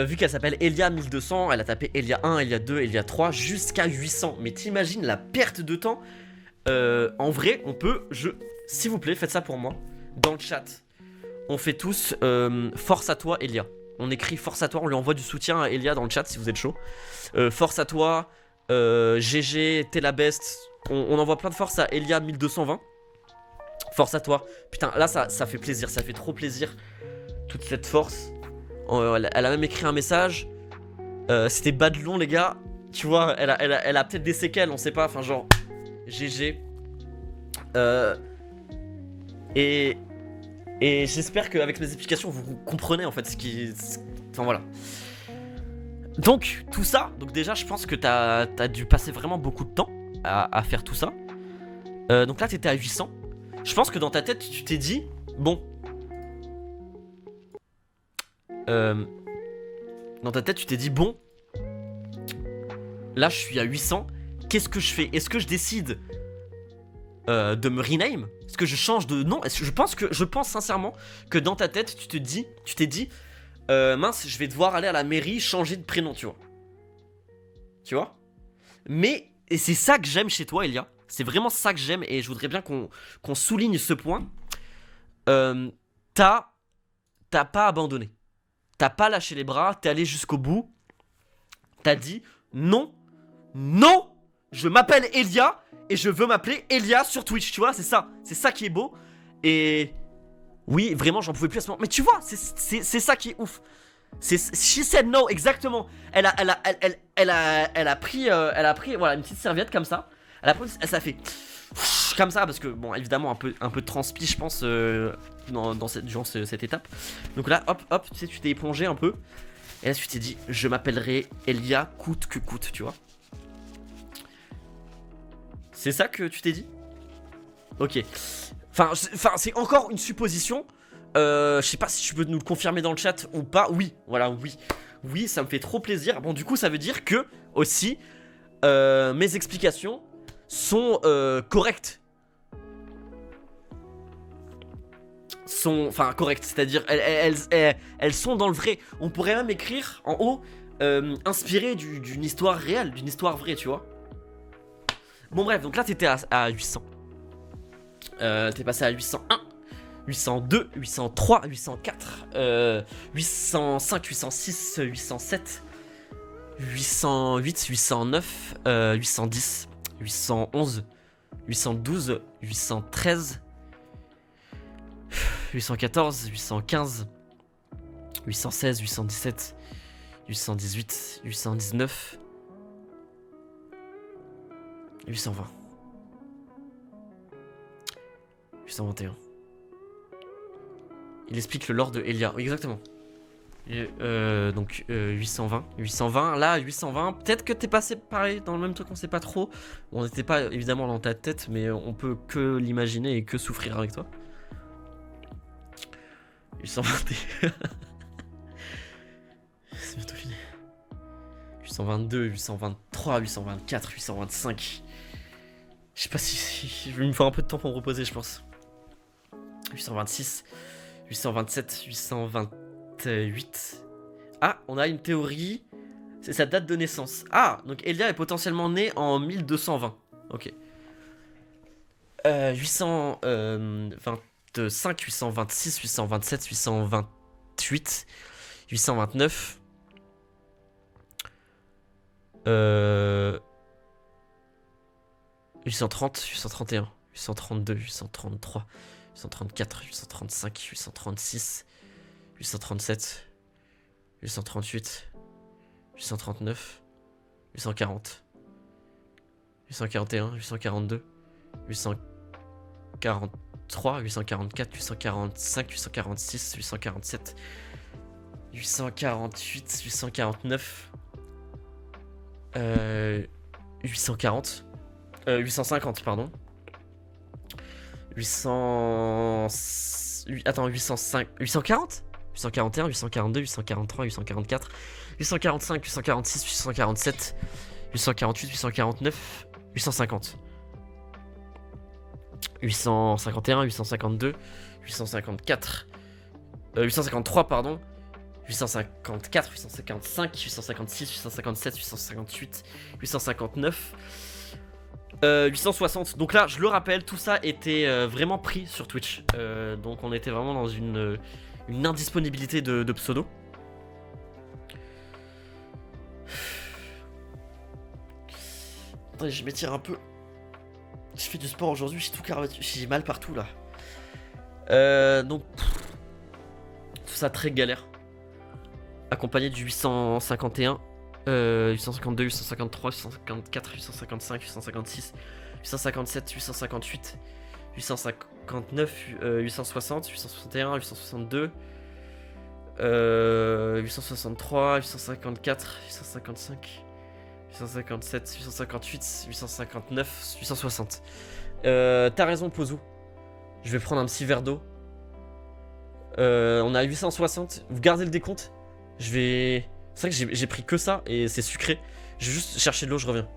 vu qu'elle s'appelle Elia 1200, elle a tapé Elia 1, Elia 2, Elia 3 jusqu'à 800. Mais t'imagines la perte de temps. En vrai, on peut, s'il vous plaît, faites ça pour moi. Dans le chat, on fait tous force à toi Elia. On écrit force à toi, on lui envoie du soutien à Elia dans le chat si vous êtes chaud. Force à toi, GG, t'es la best. On envoie plein de force à Elia 1220. Force à toi. Putain, là ça fait plaisir, ça fait trop plaisir. Toute cette force. Elle a même écrit un message. C'était Badlon les gars. Tu vois, elle a peut-être des séquelles, on sait pas. Enfin genre GG. Et j'espère qu'avec mes explications vous comprenez en fait ce qui... Enfin voilà. Donc tout ça, donc déjà je pense que t'as dû passer vraiment beaucoup de temps à faire tout ça. Donc là t'étais à 800. Je pense que dans ta tête tu t'es dit, bon... Dans ta tête, tu t'es dit, bon, là, je suis à 800. Qu'est-ce que je fais? Est-ce que je décide de me rename? Est-ce que je change de nom? Je pense sincèrement que dans ta tête, tu t'es dit, mince, je vais devoir aller à la mairie changer de prénom, tu vois. Tu vois? Mais, et c'est ça que j'aime chez toi, Elia. C'est vraiment ça que j'aime, et je voudrais bien qu'on souligne ce point. T'as pas abandonné. T'as pas lâché les bras, t'es allé jusqu'au bout. T'as dit non, non, je m'appelle Elia et je veux m'appeler Elia sur Twitch, tu vois, c'est ça qui est beau. Et oui, vraiment, j'en pouvais plus à ce moment. Mais tu vois, c'est ça qui est ouf. She said no, exactement. Elle a pris voilà, une petite serviette comme ça. Elle s'est fait comme ça parce que bon, évidemment un peu de transpi, je pense, durant cette étape. Donc là, hop, tu sais, tu t'es éplongé un peu. Et là, tu t'es dit, je m'appellerai Elia coûte que coûte, tu vois. C'est ça que tu t'es dit? Ok. Enfin, c'est encore une supposition. Je sais pas si tu peux nous le confirmer dans le chat ou pas. Oui, voilà, oui. Oui, ça me fait trop plaisir. Bon, du coup, ça veut dire que, aussi, mes explications sont correctes. Enfin, correctes, c'est-à-dire elles sont dans le vrai. On pourrait même écrire en haut, inspiré d'une histoire réelle, d'une histoire vraie, tu vois. Bon bref, donc là t'étais à 800. T'es passé à 801, 802, 803, 804, 805, 806, 807, 808, 809, 810, 811, 812, 813, 814, 815, 816, 817, 818, 819, 820, 821. Il explique le lore de Elia, exactement. Donc 820, là 820, peut-être que t'es passé pareil dans le même truc, on sait pas trop. On n'était pas évidemment dans ta tête, mais on peut que l'imaginer et que souffrir avec toi. 821. C'est bientôt fini. 822, 823, 824, 825. Je sais pas si je vais me faire un peu de temps pour me reposer, je pense. 826, 827, 828. Ah, on a une théorie. C'est sa date de naissance. Ah, donc Elia est potentiellement né en 1220. Ok. 825, 826, 827, 828, 829. 830, 831, 832, 833, 834, 835, 836, 837, 838, 839, 840, 841, 842, 843, 844, 845, 846, 847, 848, 849, 840, 850, pardon. 805, 840, 841, 842, 843, 844, 845, 846, 847, 848, 849, 850, 851, 852, 854, 853, pardon, 854, 855, 856, 857, 858, 859, 860. Donc là, je le rappelle, tout ça était vraiment pris sur Twitch. Donc on était vraiment dans une indisponibilité de pseudo. Attendez, je m'étire un peu. Je fais du sport aujourd'hui, j'ai tout carabattu, j'ai mal partout là. Donc tout ça très galère. Accompagné du 851, 852, 853, 854, 855, 856, 857, 858, 859, 860, 861, 862, 863, 854, 855, 857, 858, 859, 860. T'as raison, Pozu. Je vais prendre un petit verre d'eau. On a 860. Vous gardez le décompte. Je vais C'est vrai que j'ai pris que ça et c'est sucré. Je vais juste chercher de l'eau, je reviens.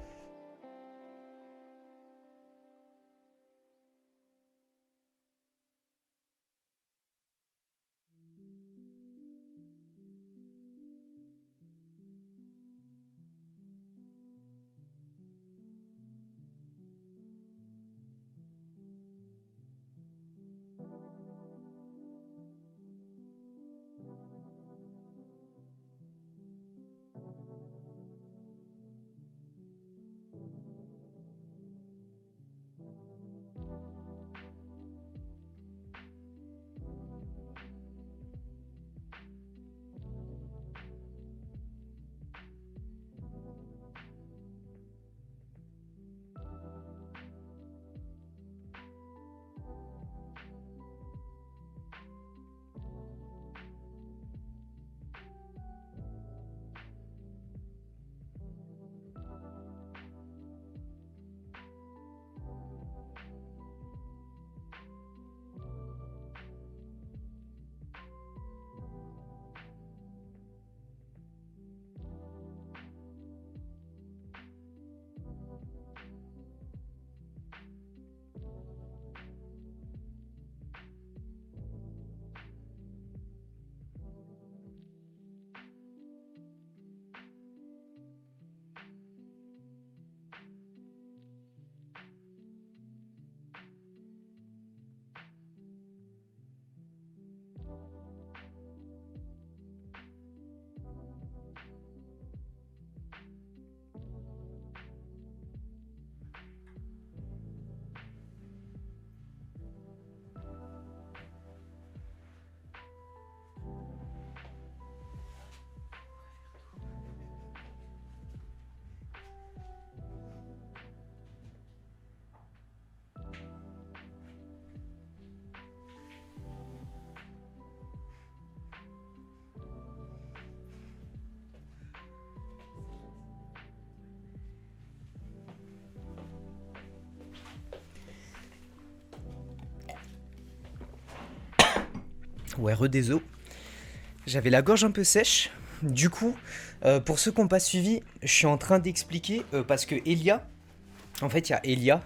Ouais, redésolé. J'avais la gorge un peu sèche. Du coup, pour ceux qui n'ont pas suivi, je suis en train d'expliquer parce que Elia, en fait, il y a Elia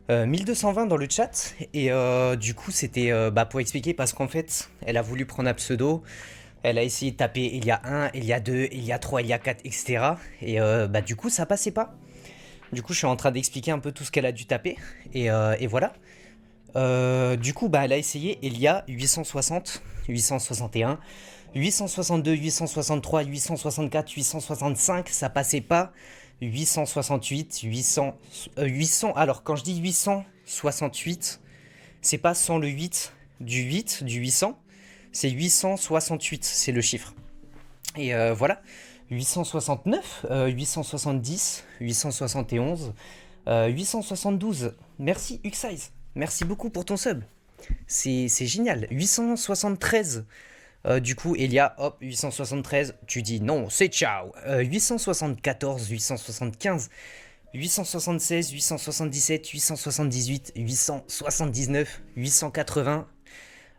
1220 dans le chat et du coup, c'était pour expliquer parce qu'en fait, elle a voulu prendre un pseudo. Elle a essayé de taper Elia 1, Elia 2, Elia 3, Elia 4, etc. Et du coup, ça passait pas. Du coup, je suis en train d'expliquer un peu tout ce qu'elle a dû taper. Et voilà. Du coup, elle a essayé Elia 860, 861, 862, 863, 864, 865, ça passait pas. 868, 800. Alors, quand je dis 868, c'est pas sans le 8 du 800, c'est 868, c'est le chiffre. Et voilà. 869, 870, 871, 872. Merci Uxize. Merci beaucoup pour ton sub. C'est génial. 873. Du coup, Elia, hop, 873. Tu dis non, c'est ciao. 874, 875, 876, 877, 878, 879, 880.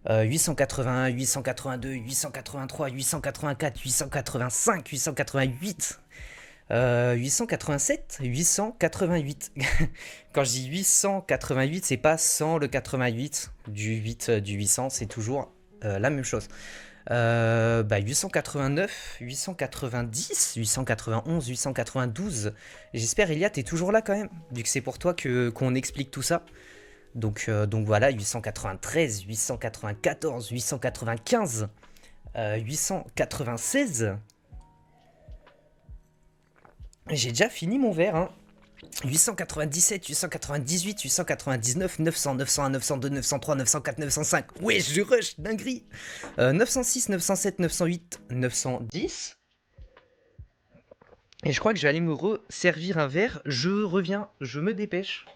881, 882, 883, 884, 885, 888, 887, 888. Quand je dis 888, c'est pas sans le 88 du 8 du 800, c'est toujours la même chose. 889, 890, 891, 892. J'espère, Elia, t'es toujours là quand même, vu que c'est pour toi qu'on explique tout ça. Donc voilà, 893, 894, 895, 896. J'ai déjà fini mon verre, hein. 897, 898, 899, 900, 901, 902, 903, 904, 905. Ouais, je rush, dinguerie. 906, 907, 908, 910. Et je crois que je vais aller me resservir un verre. Je reviens, je me dépêche.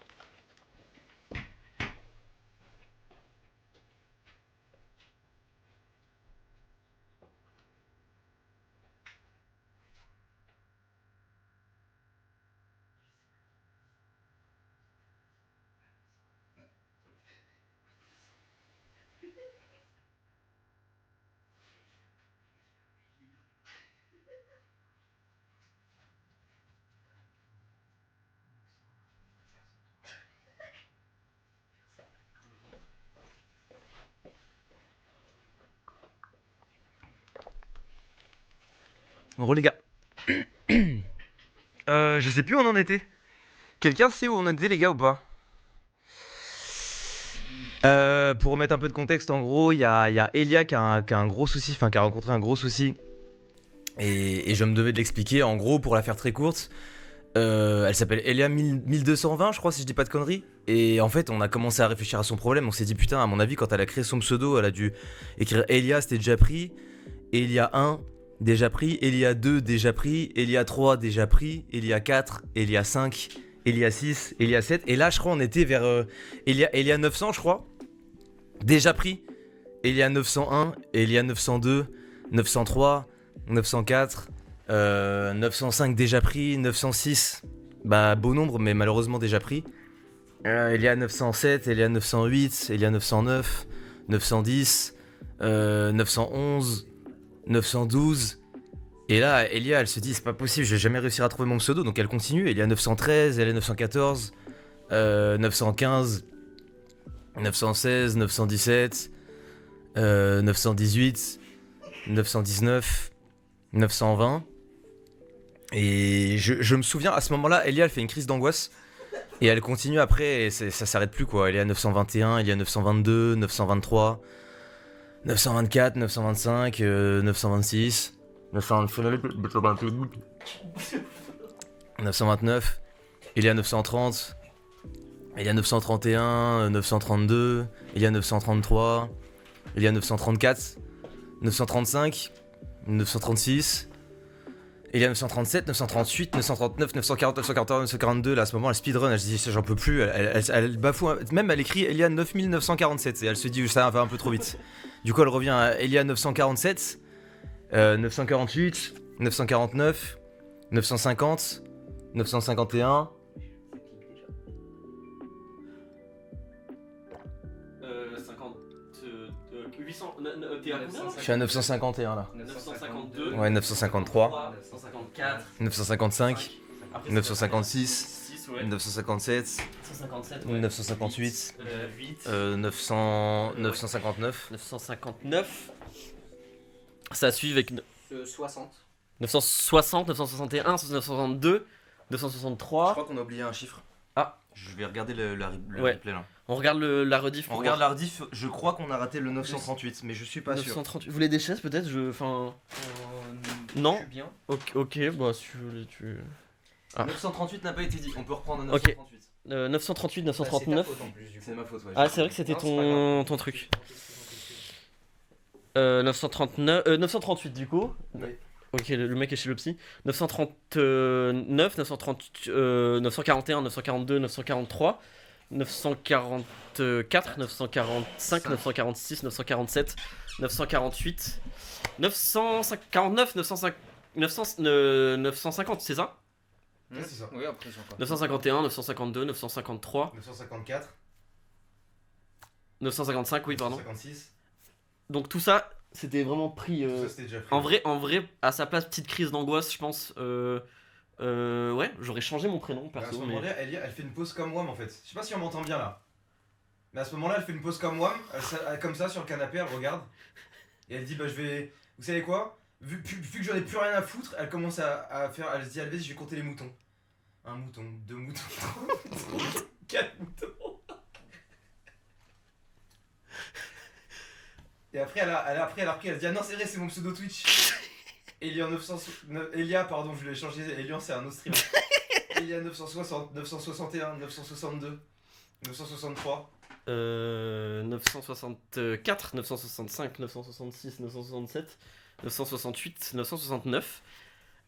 En gros, les gars. Je sais plus où on en était. Quelqu'un sait où on en était, les gars, ou pas? Pour remettre un peu de contexte, en gros, il y a Elia qui a un gros souci, enfin qui a rencontré un gros souci. Et je me devais de l'expliquer. En gros, pour la faire très courte, elle s'appelle Elia 1220, je crois, si je dis pas de conneries. Et en fait, on a commencé à réfléchir à son problème. On s'est dit, putain, à mon avis, quand elle a créé son pseudo, elle a dû écrire Elia, c'était déjà pris. Elia 1, déjà pris. Elia 2, déjà pris. Elia 3, déjà pris. Elia 4, Elia 5, Elia 6, Elia 7. Et là, je crois, on était vers Elia 900, je crois. Déjà pris. Elia 901, Elia 902, 903, 904, 905 déjà pris, 906, bah beau nombre mais malheureusement déjà pris. Elia 907, Elia 908, Elia 909, 910, 911, 912. Et là, Elia, elle se dit, c'est pas possible, je vais jamais réussir à trouver mon pseudo, donc elle continue. Elia 913, Elia 914, 915, 916, 917, 918, 919, 920. Et je me souviens, à ce moment-là, Elia, elle fait une crise d'angoisse. Et elle continue après, et ça s'arrête plus, quoi. Elia 921, Elia 922, 923, 924, 925, 926, 929, Elia 930, Elia 931, 932, Elia 933, Elia 934, 935, 936, Elia 937, 938, 939, 940, 941, 942. Là, à ce moment, elle speedrun, elle se dit j'en peux plus, elle bafoue. Même elle écrit Elia 9947 et elle se dit ça va un peu trop vite. Du coup, elle revient à Elia 947, 948, 949, 950, 951. 800, t'es à combien? Je suis à 951 là. 952. Ouais, 953, 954. 955, Après, 956, 6, ouais. 957, 957, ouais. 958, 8. 959. 959. Ça suit avec 60. 960, 961, 962, 963. Je crois qu'on a oublié un chiffre. Ah. Je vais regarder le Ouais. replay là. On regarde la rediff. On regarde la rediff, je crois qu'on a raté le 938, mais je suis pas sûr. 938. Vous voulez des chaises peut-être? Non. Je suis bien. Ok, bah si vous voulez, tu. Ah. 938 n'a pas été dit, on peut reprendre à Ok. 938. 938, 939. C'est ma faute, ouais. Ah, c'est vrai que c'était Non, c'est pas grave. ton truc. 938 du coup. Oui. Ok, le mec est chez le psy. 939, 941, 942, 943, 944, 945, 946, 947, 948, 949, 950, c'est ça? Ouais, c'est ça. Oui, après, c'est encore. 951, 952, 953, 954, 955, oui, pardon. 956. Donc tout ça, c'était vraiment pris. Ça c'était déjà pris. En vrai, à sa place, petite crise d'angoisse, je pense. Ouais, j'aurais changé mon prénom À ce perso. Mais... moment-là, elle fait une pause comme WAM en fait. Je sais pas si on m'entend bien là. Mais à ce moment-là, elle fait une pause comme WAM, comme ça sur le canapé, elle regarde. Et elle dit bah je vais. Vous savez quoi, vu que j'en ai plus rien à foutre, elle commence à faire. Elle se dit allez, je vais compter les moutons. Un mouton, deux moutons, trois moutons, quatre moutons. Et après elle a repris, elle se dit ah non c'est vrai c'est mon pseudo Twitch. Elia pardon je l'ai changé, Elian c'est un autre streamer. Elia 960, 961, 962, 963. 964, 965, 966, 967, 968, 969,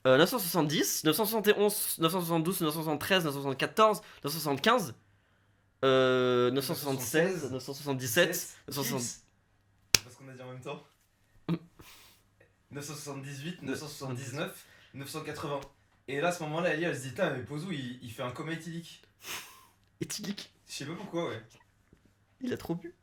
970, 971, 972, 973, 974, 975, 976, 977, 970. Parce qu'on a dit en même temps. 978, 979, 980. Et là à ce moment-là Elia elle se dit putain mais Pozo il fait un coma éthylique. Éthylique. Je sais pas pourquoi ouais. Il a trop bu.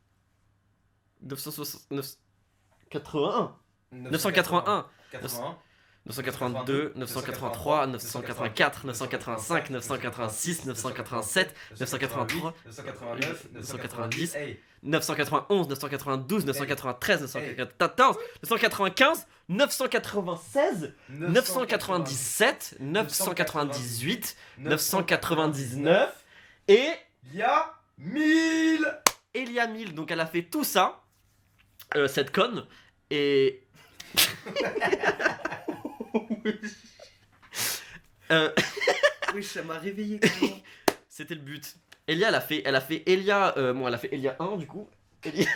981. 981. 81. 982, 983, 984, 985, 986, 987, 983, 989, 990, 991, 992, 993, 994, 995, 996, 997, 998, 999 et Il y a 1000. Elia 1000. Donc elle a fait tout ça, cette conne, et... Oui, ça m'a réveillé carrément. C'était le but. Elia, elle a fait Elia, bon, elle a fait Elia 1 du coup, Elia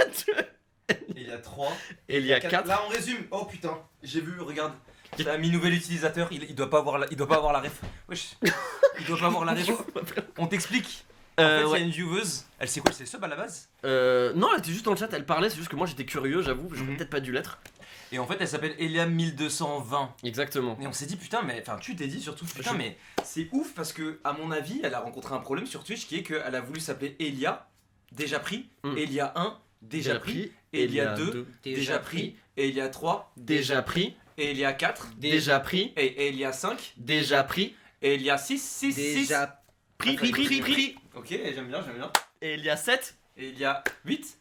2, Il y a 3. Elia 4. Là on résume. Oh putain, j'ai vu, regarde. Il a mis nouvel utilisateur, il doit pas avoir la ref. Wesh. Il doit pas avoir la ref. On t'explique. En fait, il y a ouais. une vieweuse. Elle sait quoi, c'est sub à la base. Non, elle était juste dans le chat, elle parlait, c'est juste que moi j'étais curieux, j'avoue, j'aurais Mhm. peut-être pas dû l'être. Et en fait, elle s'appelle Elia 1220. Exactement. Et on s'est dit putain, mais enfin, tu t'es dit surtout putain, Je- mais c'est ouf parce que à mon avis, elle a rencontré un problème sur Twitch qui est qu'elle a voulu s'appeler Elia, déjà pris, Mm. Elia 1, déjà pris, Elia 2, déjà pris, Elia 3, déjà pris, Elia 4, déjà pris, et Elia 5, déjà pris, Elia 6, 6, 6. Déjà pris, pris. Ok, j'aime bien, j'aime bien. Et il y a 7, Elia 8,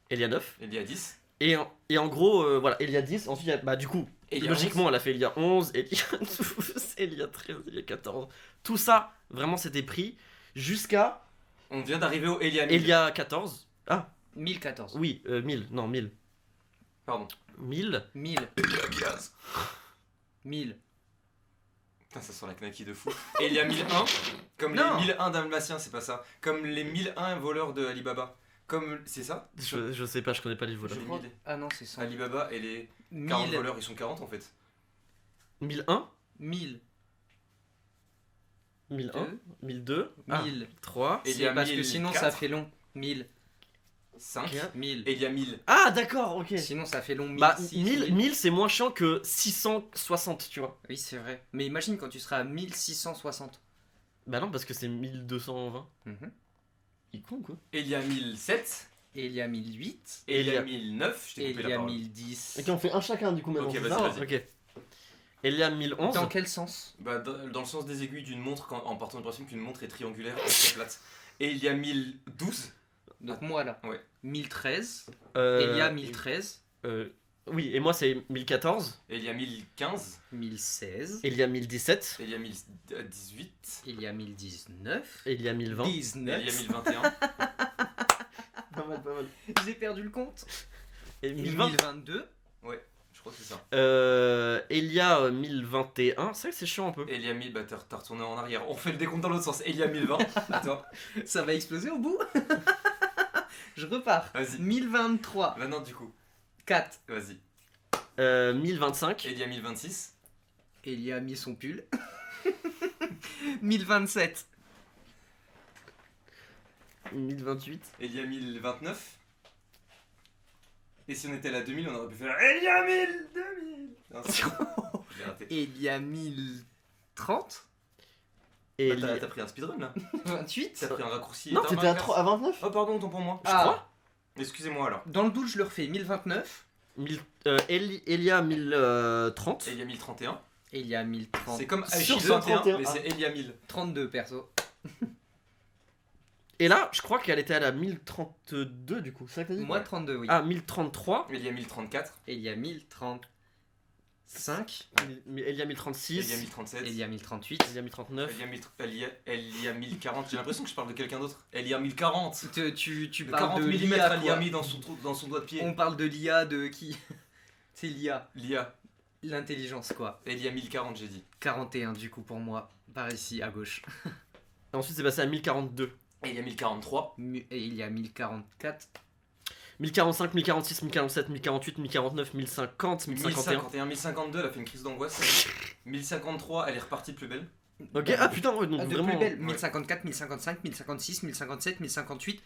et il y a 9. Elia 10, Et en gros, voilà, il y a 10, ensuite il y a, bah du coup, Elia logiquement elle a fait il y a 11, et il y a 12, et il y a 13, et il y a 14. Tout ça, vraiment c'était pris jusqu'à On vient d'arriver au Elia 1000. il y a 14. Ah, 1014. oui, 1000, non 1000. Pardon. 1000. 1000. Elia 15. 1000. Putain, ça sent la knacky de fou. Elia 1001, comme Non. les 1001 dalmatiens, c'est pas ça. Comme les 1001 voleurs de Alibaba. Comme, c'est ça Je sais pas, je connais pas les voleurs. J'ai crois- mis les- Ah non, c'est 100. Alibaba et les 40 1000. voleurs, ils sont 40 en fait. 1001, 1000. 1001, 2, 1002, 1000. 3. Et il y a C'est parce que 1004. sinon ça fait long. 1000. 5. 1000. Elia 1000. Ah d'accord, ok. Sinon ça fait long. 1000. Bah 6, 1000 c'est moins chiant que 660, tu vois. Oui, c'est vrai. Mais imagine quand tu seras à 1660. Bah non, parce que c'est 1220. Mhm. Il est con quoi. Elia 1007. Et il y a 1008. Elia Elia 1009. Je Et t'ai il coupé y la a parole. 1010. Ok, on fait un chacun du coup maintenant. Ok, c'est vas-y, ça vas-y. Ok. Elia 1011. Dans quel sens? Bah, dans le sens des aiguilles d'une montre, en partant du principe qu'une montre est triangulaire et très plate. Et il y a 1012. Donc moi là. Ouais. 1013. Euh, Et il y a 1013. Oui, et moi c'est 1014. Et il y a 1015. 1016. Et il y a 1017. Et il y a 1018. Il y a 1019. Et il y a 1020. Et il y a 19. 1021. Pas mal, pas mal. J'ai perdu le compte. Et Et 1020. 1022. Je crois que c'est ça. Et il y a 1021. C'est vrai que c'est chiant un peu. Et il y a 1000. Bah, t'as retourné en arrière. On fait le décompte dans l'autre sens. Et il y a 1020. Attends. Ça va exploser au bout. Je repars. Vas-y. 1023. Maintenant, du coup. 4. Vas-y. 1025. Et il y a 1026. Et il y a mis son pull. 1027. 1028. Et il y a 1029. Et si on était à la 2000, on aurait pu faire. Et il y a 1000. 2000. Non, c'est bon. Je l'ai raté. Et il y a 1030. Et Bah, t'as pris un speedrun là. 28. T'as pris un raccourci. Non, T'as t'étais à, un 29. Oh, pardon, autant pour moi. Je Ah. crois. Excusez-moi alors. Dans le doute, je le refais. 1029. Elia 1030. Et il y a 1031. Et il y a 1030. C'est comme Sur H21, 131. mais c'est Elia 1000. 32 perso. Et là, je crois qu'elle était à la 1032 du coup. C'est ça que t'as dit? Moi 32, oui. Ah, 1033. Et il y a 1034. Et il y a 1035. Il y a 1036. Et il y a 1037. Et il y a 1038. Il y a 1039. Elle y a 1040. J'ai l'impression que je parle de quelqu'un d'autre. Elle y a 1040. Tu Le parles 40 de mm l'IA, elle y a quoi. mis dans son doigt de pied. On parle de l'IA de qui? C'est l'IA. L'IA. L'intelligence, quoi. Elle y a 1040, j'ai dit. 41 du coup pour moi. Par ici, à gauche. Et ensuite, c'est passé à 1042. Et il y a 1043. Et il y a 1044. 1045, 1046, 1047, 1048, 1049, 1050, 1051. 1051, 1052, elle a fait une crise d'angoisse. 1053, elle est repartie de plus belle. Ok, ah putain, ouais, donc Ah, de vraiment. plus belle. ouais. 1054, 1055, 1056, 1057, 1058.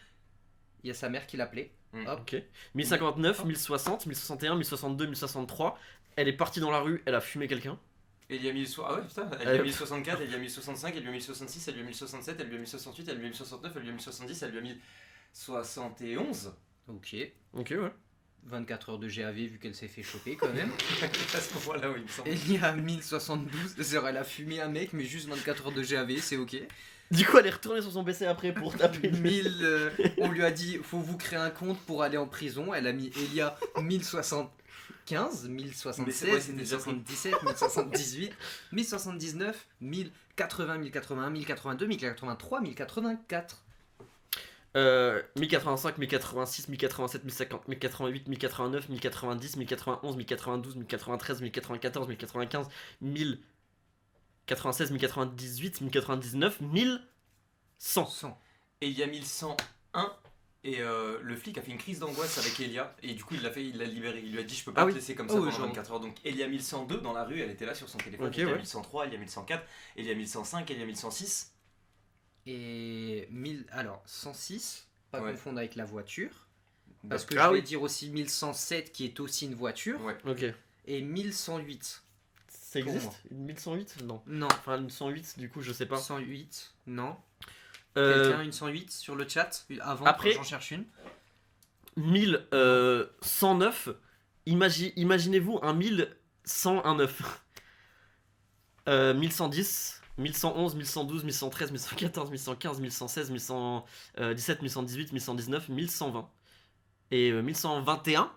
Il y a sa mère qui l'appelait. Mm. Hop. Ok. 1059, 1060, 1061, 1062, 1063. Elle est partie dans la rue, elle a fumé quelqu'un. Et il y a 1060. Ah ouais, putain. Elle y a 1064, elle y a 1065, elle y a 1066, elle y a 1067, elle y a 1068, elle y a 1069, elle y a 1070, elle y a 1071. Ok. Ok, ouais. 24 heures de GAV vu qu'elle s'est fait choper quand même. À ce moment-là, oui, il me semble. Elia 1072, genre elle a fumé un mec mais juste 24 heures de GAV, c'est ok. Du coup, elle est retournée sur son PC après pour taper 1000, on lui a dit faut vous créer un compte pour aller en prison, elle a mis Elia 1075, 1076, Ouais, c'était déjà 1077, 1078, 1079, 1080, 1081, 1082, 1083, 1084. 1085, 1086, 1087, 1050, 1088, 1089, 1090, 1091, 1092, 1093, 1094, 1095, 1096, 1098, 1099, 1100. 100. Et il y a 1101 et le flic a fait une crise d'angoisse avec Elia et du coup il l'a libéré, il lui a dit je peux pas te laisser comme ça pendant 24 heures. Donc Elia 1102 dans la rue, elle était là sur son téléphone. Ok, Il y a ouais. 1103, il y a 1104, il y a 1105, il y a 1106. Et 1000, alors 106, pas Ouais. confondre avec la voiture, parce que Ah je vais oui. dire aussi 1107 qui est aussi une voiture, Ouais. Ok. et 1108. Ça Pour existe moi. Une 1108 Non. Non, Enfin, une 108, du coup, je sais pas. 108, non. Euh, Quelqu'un une 108 sur le chat avant Après- que j'en cherche une. 1109. Imaginez-vous un 1109. 1110, 1111, 1112, 1113, 1114, 1115, 1116, 1117, 1118, 1119, 1120. Et 1121.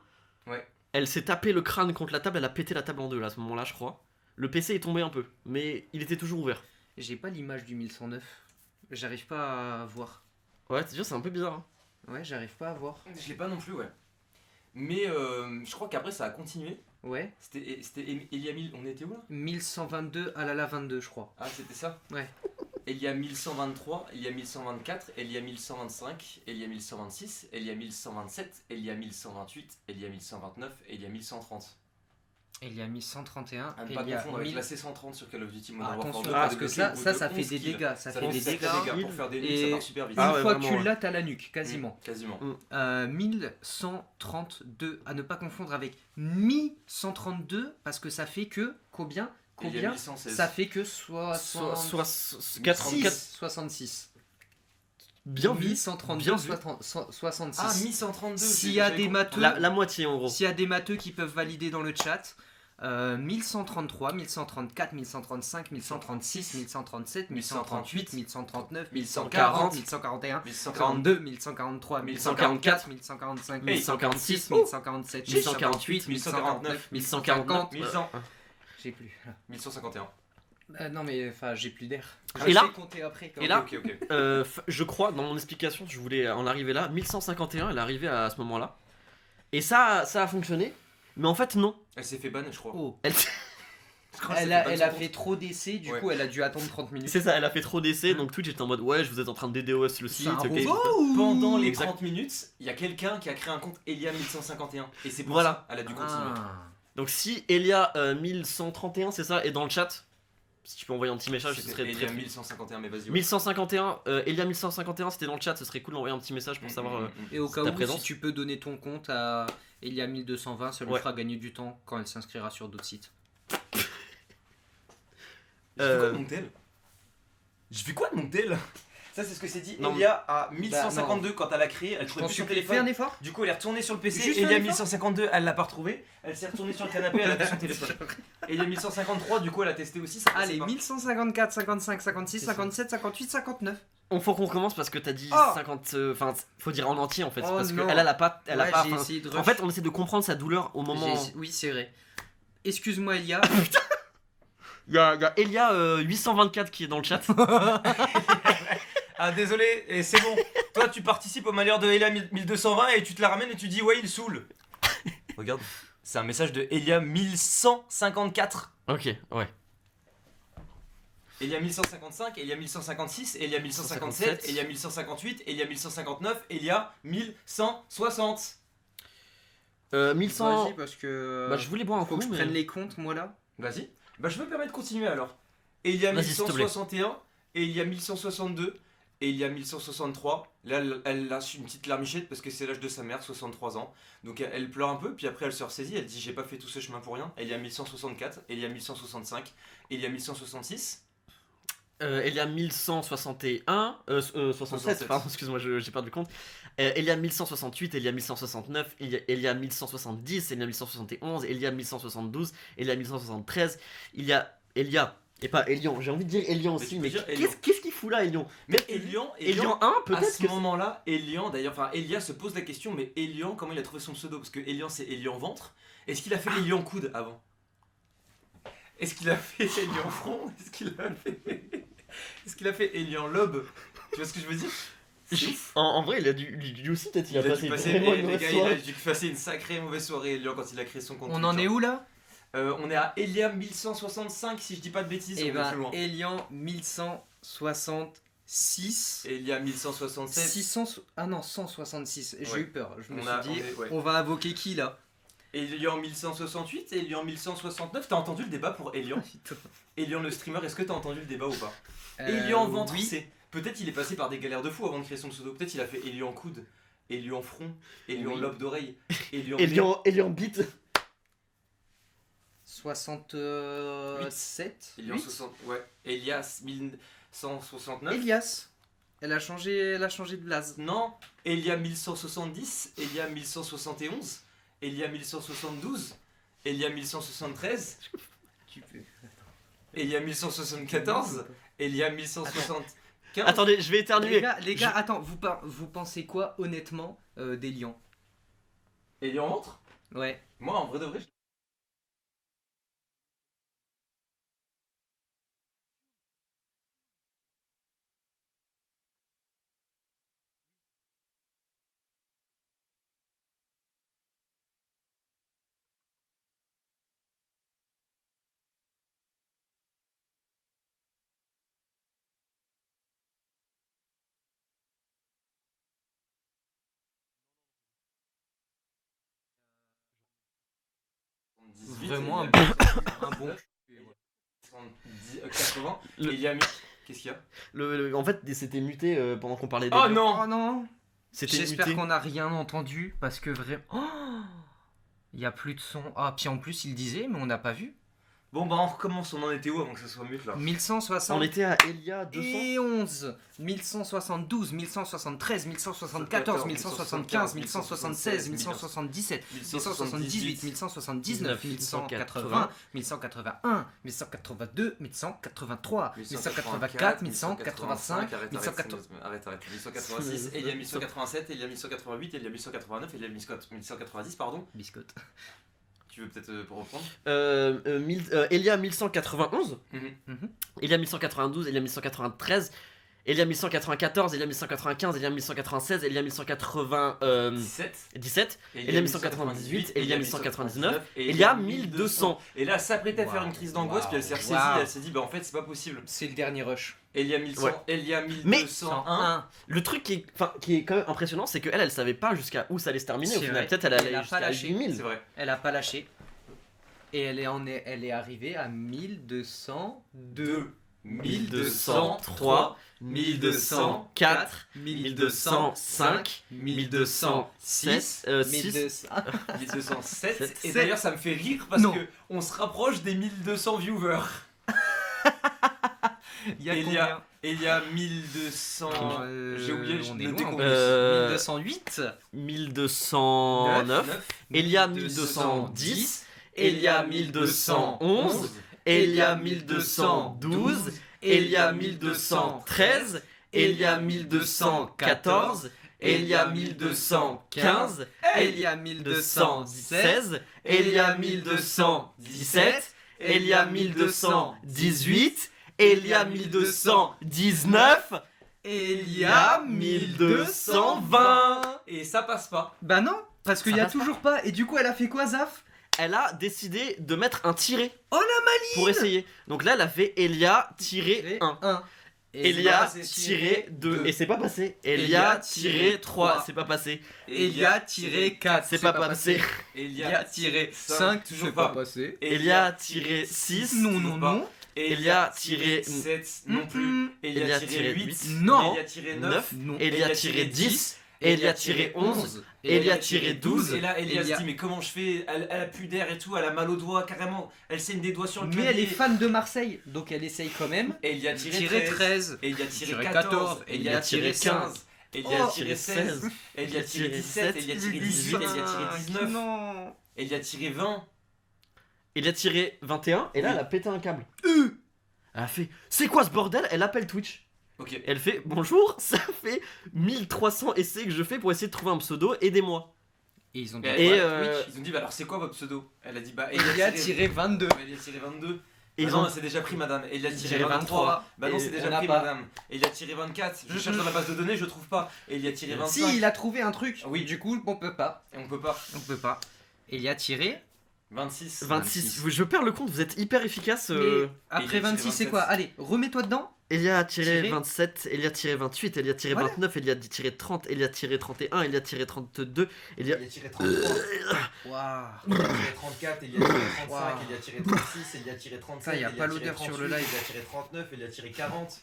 Ouais. Elle s'est tapé le crâne contre la table, elle a pété la table en deux là, à ce moment-là, je crois. Le PC est tombé un peu, mais il était toujours ouvert. J'ai pas l'image du 1109. J'arrive pas à voir. Ouais, c'est un peu bizarre. Hein. Ouais, j'arrive pas à voir. Je l'ai pas non plus, ouais. Mais je crois qu'après ça a continué. Ouais, C'était Elia 1000, on était où là 1122 à la 22, je crois. Ah, c'était ça. Ouais. Elia 1123, Elia 1124, Elia 1125, Elia 1126, Elia 1127, Elia 1128, Elia 1129, Elia 1130. Il y a 1131. À ne et pas il y a confondre avec 1000. la C130 sur Call of Duty Modern Ah, Warfare attention, 2, parce pas que de ça, bloquer, ça ou de fait 11 des kills. dégâts. Ça fait des sacrés dégâts. pour faire des Et nuits, ça marche super vite. Ah Une ouais, fois vraiment, que tu ouais. l'as, t'as la nuque, quasiment. Quasiment. 1132, à ne pas confondre avec 1132, parce que ça fait que combien Elia 1116. Ça fait que 66. 44. 66. Bien vu. 1132, Bien vu. 66. Ah, 1132. S'il y a des matheux, La moitié en gros. s'il y a des matheux qui peuvent valider dans le chat, 1133, 1134, 1135, 1136, 1137, 1138, 1139, 1140, 1141, 1142, 1143, 1144, 1145, 1146, 1147, 1148, 1149, 1150. 1100. J'ai plus. 1151. Non mais enfin j'ai plus d'air. Et là- Je vais compter après. Quand et là- Ok, ok. Je crois, dans mon explication, je voulais en arriver là. 1151, elle est arrivée à ce moment-là. Et ça a fonctionné. Mais en fait, non. Elle s'est fait ban, je crois. Oh. Elle- Je crois que Elle c'est a, ban elle son a compte. fait trop d'essais, du Ouais. coup elle a dû attendre 30 minutes. C'est ça, elle a fait trop d'essais. Donc Twitch était en mode ouais, je vous êtes en train de DDoS le site. un ok. robot ou- Pendant les Exact. 30 minutes, il y a quelqu'un qui a créé un compte Elia 1151. Et c'est pour Voilà. ça elle a dû continuer. Ah. Donc si Elia 1131, c'est ça, est dans le chat, si tu peux envoyer un petit message, ce C'était serait Elia très. 1151, mais vas-y. ouais. 1151, Elia 1151, c'était dans le chat, ce serait cool d'envoyer un petit message pour savoir. Et au C'est cas ta où, présence. si tu peux donner ton compte à Elia 1220, ça lui Ouais. fera gagner du temps quand elle s'inscrira sur d'autres sites. Je fais quoi de mon tel Je fais quoi de mon tel Ça, c'est ce que c'est dit. Non. Elia à 1152 quand elle a créé, elle Je trouvait pense plus que son tu fais un téléphone. effort. Du coup, elle est retournée sur le PC. Juste Elia un effort. 1152, elle l'a pas retrouvé. Elle s'est retournée sur le canapé, elle a vu son téléphone. Elia 1153, du coup, elle a testé aussi. Ça passait Allez, pas. 1154, 55, 56, C'est ça. 57, 58, 59. Faut qu'on recommence parce que t'as dit Oh 50. Enfin, faut dire en entier en fait. Oh parce non. qu'elle a pas. Elle a Ouais, pas j'ai enfin, essayé de en fait, on essaie de comprendre sa douleur au moment. Oui, c'est vrai. Excuse-moi, Elia. Il y a Elia 824 qui est dans le chat. Ah, désolé, et c'est bon. Toi, tu participes au malheur de Elia 1220 et tu te la ramènes et tu dis ouais, il saoule. Regarde, c'est un message de Elia 1154. Ok, ouais. Elia 1155, Elia 1156, Elia 1157, Elia 1158, Elia 1159, Elia 1160. 1100. Vas-y, parce que. Bah, je voulais boire un Faut coup. que je mais- prenne les comptes, moi là. Vas-y. Bah, je me permets de continuer alors. Elia Vas-y, s'il te plaît. 1161, Elia 1162, Elia 1163. Là, elle lâche une petite larmichette parce que c'est l'âge de sa mère, 63 ans. Donc elle pleure un peu, puis après elle se ressaisit, elle dit j'ai pas fait tout ce chemin pour rien. Elia 1164, Elia 1165, Elia 1166. Elia 1161, 67, pardon, excuse-moi, j'ai perdu le compte. Elia 1168, Elia 1169, Elia 1170, Elia 1171, Elia 1172, Elia 1173, il y a Elia, et pas Elian, j'ai envie de dire Elian aussi, mais qu'est-ce qu'il fout là, Elian? Mais Elian 1, à peut-être ce moment-là, Elian, d'ailleurs, enfin Elia se pose la question, mais Elian, comment il a trouvé son pseudo? Parce que Elian c'est Elian ventre. Est-ce qu'il a fait Elian coude avant? Est-ce qu'il a fait Elian front? Est-ce qu'il a fait Elian lobe? Tu vois ce que je veux dire? En vrai, il a dû aussi, peut-être, il a passé vraiment une mauvaise gars, il soirée. a dû passer une sacrée mauvaise soirée, Elian, quand il a créé son compte. On en est où là? On est à Elia 1165, si je dis pas de bêtises. Et on est plus loin. Elian 1166. Elia 1167. 600. Ah non, 166. J'ai eu peur. Je me On suis a- dit, on est- ouais. on va invoquer qui là? Elian 1168 et Elian 1169. T'as entendu le débat pour Elian? Elian le streamer, est-ce que t'as entendu le débat ou pas? Elian ventre, oui. c'est. Peut-être il est passé par des galères de fou avant de créer son pseudo. Peut-être il a fait Elian coude, Elian front, Elian Oui. lobe d'oreille, Elian. Elian bite. 67. Elian 60. Ouais. Elias 1169. Elias. Elle a changé de blase. Non. Elia 1170, Elia 1171, Elia 1172, Elia 1173, Tu peux. Elia 1174, Elia 1175. Attendez, je vais éternuer. Les gars, attends, vous pensez quoi honnêtement d'Elian? Elian ventre? Ouais. Moi, en vrai de vrai, Vraiment un bon. 80. Le- Elia Qu'est-ce qu'il y a? En fait, c'était muté pendant qu'on parlait des Oh lions. non! Oh non. C'était J'espère muté. qu'on n'a rien entendu parce que vraiment. Il y a plus de son. Ah, puis en plus il disait, mais on n'a pas vu. Bon bah on recommence, on en était où avant que ça soit mute là? 1160. On était à Elia 200. Et 11, 1172, 1173, 1174, 1175, 1176, 1177, 1178, 1179, 1180, 1181, 1182, 1183, 1184, 1185, Arrête. 1186, Elia 1187, Elia 1188, Elia 1189, Elia 1190, pardon. Biscotte. Tu veux peut-être pour reprendre? Elia 1191. Mhm. Elia 1192, Elia 1193, Elia 1194, Elia 1195, Elia 1196, Elia 1197, 17. Elia 1198, Elia 1199, et Elia 1200. Et là, elle s'apprêtait à faire une crise d'angoisse, puis elle s'est ressaisie, elle s'est dit, bah en fait, c'est pas possible. C'est le dernier rush. Elia 1100, Ouais. Elia Mais- 1201. Le truc qui est quand même impressionnant, c'est qu'elle savait pas jusqu'à où ça allait se terminer. Au C'est final, vrai. peut-être elle Elle allait a pas jusqu'à lâché. 8000. C'est vrai. Elle a pas lâché. Et elle est arrivée à 1202, 1203, 1204, 1205, 1206, 1200. 1207. Et C'est- d'ailleurs, ça me fait rire parce Non. que on se rapproche des 1200 viewers. Il y a Et il y combien a- Et il y a 1200. J'ai oublié, on je est notais loin en combien. plus. 1208, 1209, Elia 1210, Elia 1211, Elia 1212, Elia 1213, Elia 1214, Elia 1215, Elia 1216, 1216, Elia 1217, Elia 1218, Elia 1219, Elia 1220. Et ça passe pas. Bah non, parce qu'il Ça y a passe toujours pas. Et du coup, elle a fait quoi, Zaf? Elle a décidé de mettre un tiret Oh la maline pour essayer. Donc là, elle a fait Elia-1. 1. Elia-2 et c'est pas passé. Elia-3 c'est pas passé. Elia-4 C'est pas passé. Elia-5 toujours pas. passé. Elia-6 Non, non, non. Elia-7 non plus. Elia-8 Non. Elia-9 Non. Elia-10 Elia-11, Elia-12. Et là, Elia Elia- se dit, mais comment je fais, elle a plus d'air et tout, elle a mal aux doigts carrément, elle saigne des doigts sur le clavier. Mais elle est fan de Marseille, donc elle essaye quand même. Elia-13, 13. Elia-14, Elia-15, Elia-16, Elia-17, Elia-18, Elia-19, Non. Elia-20. Elia-21. Et là, elle a pété un câble. Elle a fait c'est quoi ce bordel? Elle appelle Twitch. Ok. Elle fait bonjour, ça fait 1300 essais que je fais pour essayer de trouver un pseudo, aidez-moi. Et ils ont dit Et, Ils ont dit, bah alors c'est quoi votre pseudo? Elle a dit, bah Elia-22. Elia-22. Et Bah ils non, ont c'est déjà pris madame. Tiré Elia-23. 23. Bah non, Et c'est on déjà n'a pris pas. madame. Elia-24. Je cherche dans la base de données, je trouve pas. Elia-25. Si, il a trouvé un truc. Oui. Du coup, on peut pas. Et on peut pas. On peut pas. Elia-. 26. 26. Je perds le compte, vous êtes hyper efficace. Mais après Elia-27. 26, c'est quoi? Allez, remets-toi dedans. Elia-27, Elia-28, Elia-29, Elia-30, Elia-31, Elia-32, Elia... Elia-33, Waouh. Elia-34, Elia-35, Wow. Elia-36, Elia-35, Ça, y a pas l'odeur sur le live. Elia-39, Elia-40,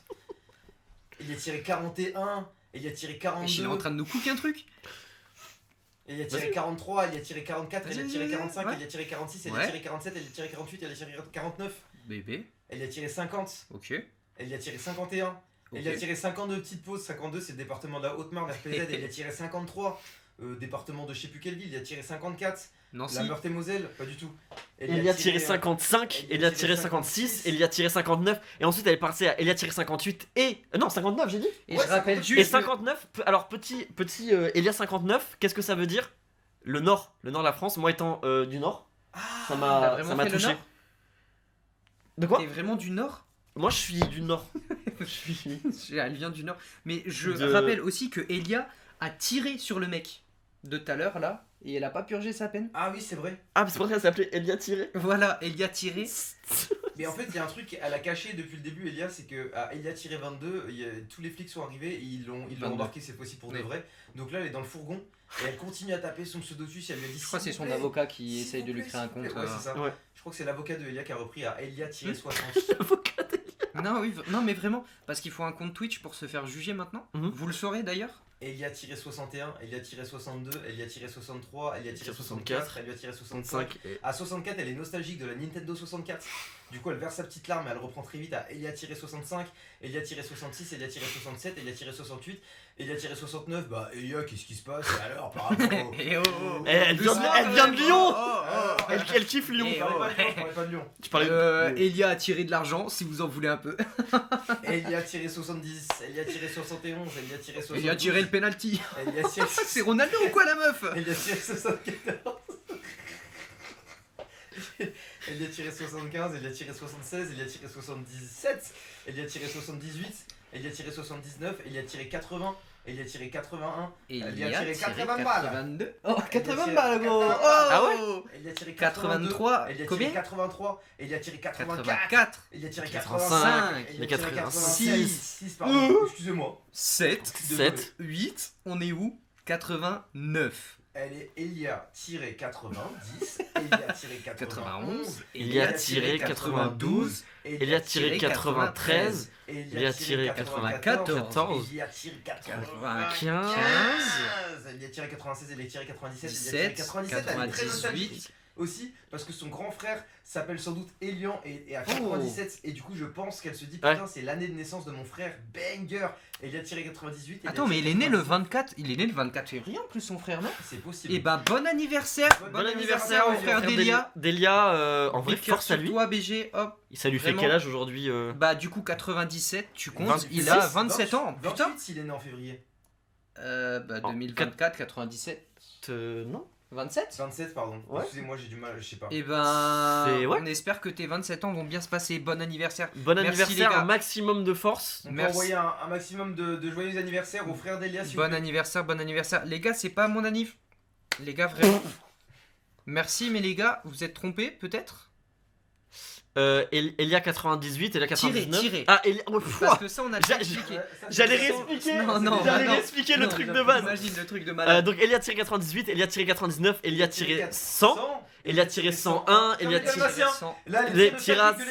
Elia-41, Elia-42, Il est en train de nous cooker un truc. Elia-43, Elia-44, Vas-y, Elia-45, ouais. Elia-46, Ouais. Elia-47, Elia-48, Elia-49, Bébé. Elia-50, Ok. Elia-51, Ok. Elia-52, petite pause, 52 c'est le département de la Haute-Marne, RPZ, Elia-53, département de je sais plus quelle ville, Elia-54, Nancy. la Meurthe-et-Moselle, pas du tout. Elia-55, Elia-56, Elia-59, et ensuite elle est passée à Elia-58 et... Non, 59 j'ai dit. Et Ouais, je rappelle Et juste. 59, alors petit Elia 59, qu'est-ce que ça veut dire? Le nord de la France, moi étant du nord, ça t'as m'a vraiment ça m'a fait le touché. nord De quoi? T'es vraiment du nord? Moi je suis du nord. Elle vient du nord. Mais je De- rappelle aussi que Elia a tiré sur le mec de tout à l'heure là. Et elle a pas purgé sa peine. Ah oui, c'est vrai. Ah, c'est pour ça qu'elle s'appelait Elia tiré. Voilà, Elia tiré. Mais en fait, il y a un truc qu'elle a caché depuis le début, Elia, c'est que à Elia-22, tous les flics sont arrivés et ils l'ont 22. embarqué cette fois-ci pour de Oui. vrai. Donc là, elle est dans le fourgon et elle continue à taper son pseudo dessus. Elle lui a dit. Je crois que c'est s'il son vous plaît, avocat qui s'il essaye vous de lui plaît, créer un s'il vous compte. plaît. Ouais, c'est ça. Ouais. Je crois que c'est l'avocat de Elia qui a repris à Elia-60. Non, oui, non, mais vraiment, parce qu'il faut un compte Twitch pour se faire juger maintenant. Mhm. Vous le saurez d'ailleurs. Elia-61, Elia-62, Elia-63, Elia-64, 64, Elia-65. 65 et... À 64, elle est nostalgique de la Nintendo 64. Du coup, elle verse sa petite larme et elle reprend très vite à Elia-65, Elia-66, Elia-67, Elia-68, Elia-69. Bah, Elia, qu'est-ce qui se passe alors par rapport au... Elle vient de Lyon. Elle kiffe Lyon. Eh, Je parlais pas de Lyon. Tu parlais Elia a tiré de l'argent si vous en voulez un peu. Elia-70, Elia-71, Elia-72. Elia a tiré le penalty. Elia-74. C'est Ronaldo ou quoi la meuf? Elia-74. Elia-75, Elia-76, Elia-77, Elia-78, Elia-79, Elia-80, Elia-81, Elia tiré 80 balles. 82. Oh, 80 tiré balles gros. 80 balles. Ah ouais? Elia-83, 83. Elia-83, Combien? 84, 84. Elia-85, 85, Elia-86, 6 pardon, excusez-moi. 7. 7. 8. On est où? 89. Elle est Elia-90, Elia-91, Elia-92, Elia-93, Elia-94, 95, Elia-96, Elia-97, 17, Elia-97, elle est très 98. nostalgique aussi parce que son grand frère s'appelle sans doute Elian et à 97 et du coup je pense qu'elle se dit putain c'est l'année de naissance de mon frère banger. Elia-98. Attends, mais il est né le 24. Il est né le 24 février en plus, son frère, non? C'est possible. Et bah, bon anniversaire! Bon anniversaire au frère d'Elia. D'Elia, en vrai, Big cœur force à sur lui. toi, BG, hop. Ça lui fait Vraiment. quel âge aujourd'hui Bah, du coup, 97, tu comptes. 26, Il a 27 ans, 28 putain! s'il est né en février. Bah, 2024, 97. Non 27? 27 pardon. Ouais. Excusez-moi j'ai du mal, je sais pas. Et ben, C'est- ouais. on espère que tes 27 ans vont bien se passer. Bon anniversaire. Bon Merci, anniversaire, les gars. un maximum de force. On peut Merci. envoyer un maximum de joyeux anniversaire au frère d'Elia s'il vous Bon plaît. anniversaire, bon anniversaire. Les gars, c'est pas mon anniv. Les gars, vraiment. Merci, mais les gars, vous êtes trompés, peut-être? Elia 98, Elia 99. Tirez. Ah, Elia... oh, Parce pouah. que ça, on a J'a- déjà expliqué. Ouais, ça, c'est J'allais intéressant. réexpliquer. Non, non, J'allais non. réexpliquer le Non, truc non, de base. Imagine le truc de malade. Donc Elia-98, Elia-99, Elia-100, Elia-101, Non, mais Elia-100. Dalmatien. Là, Là, les tirages- de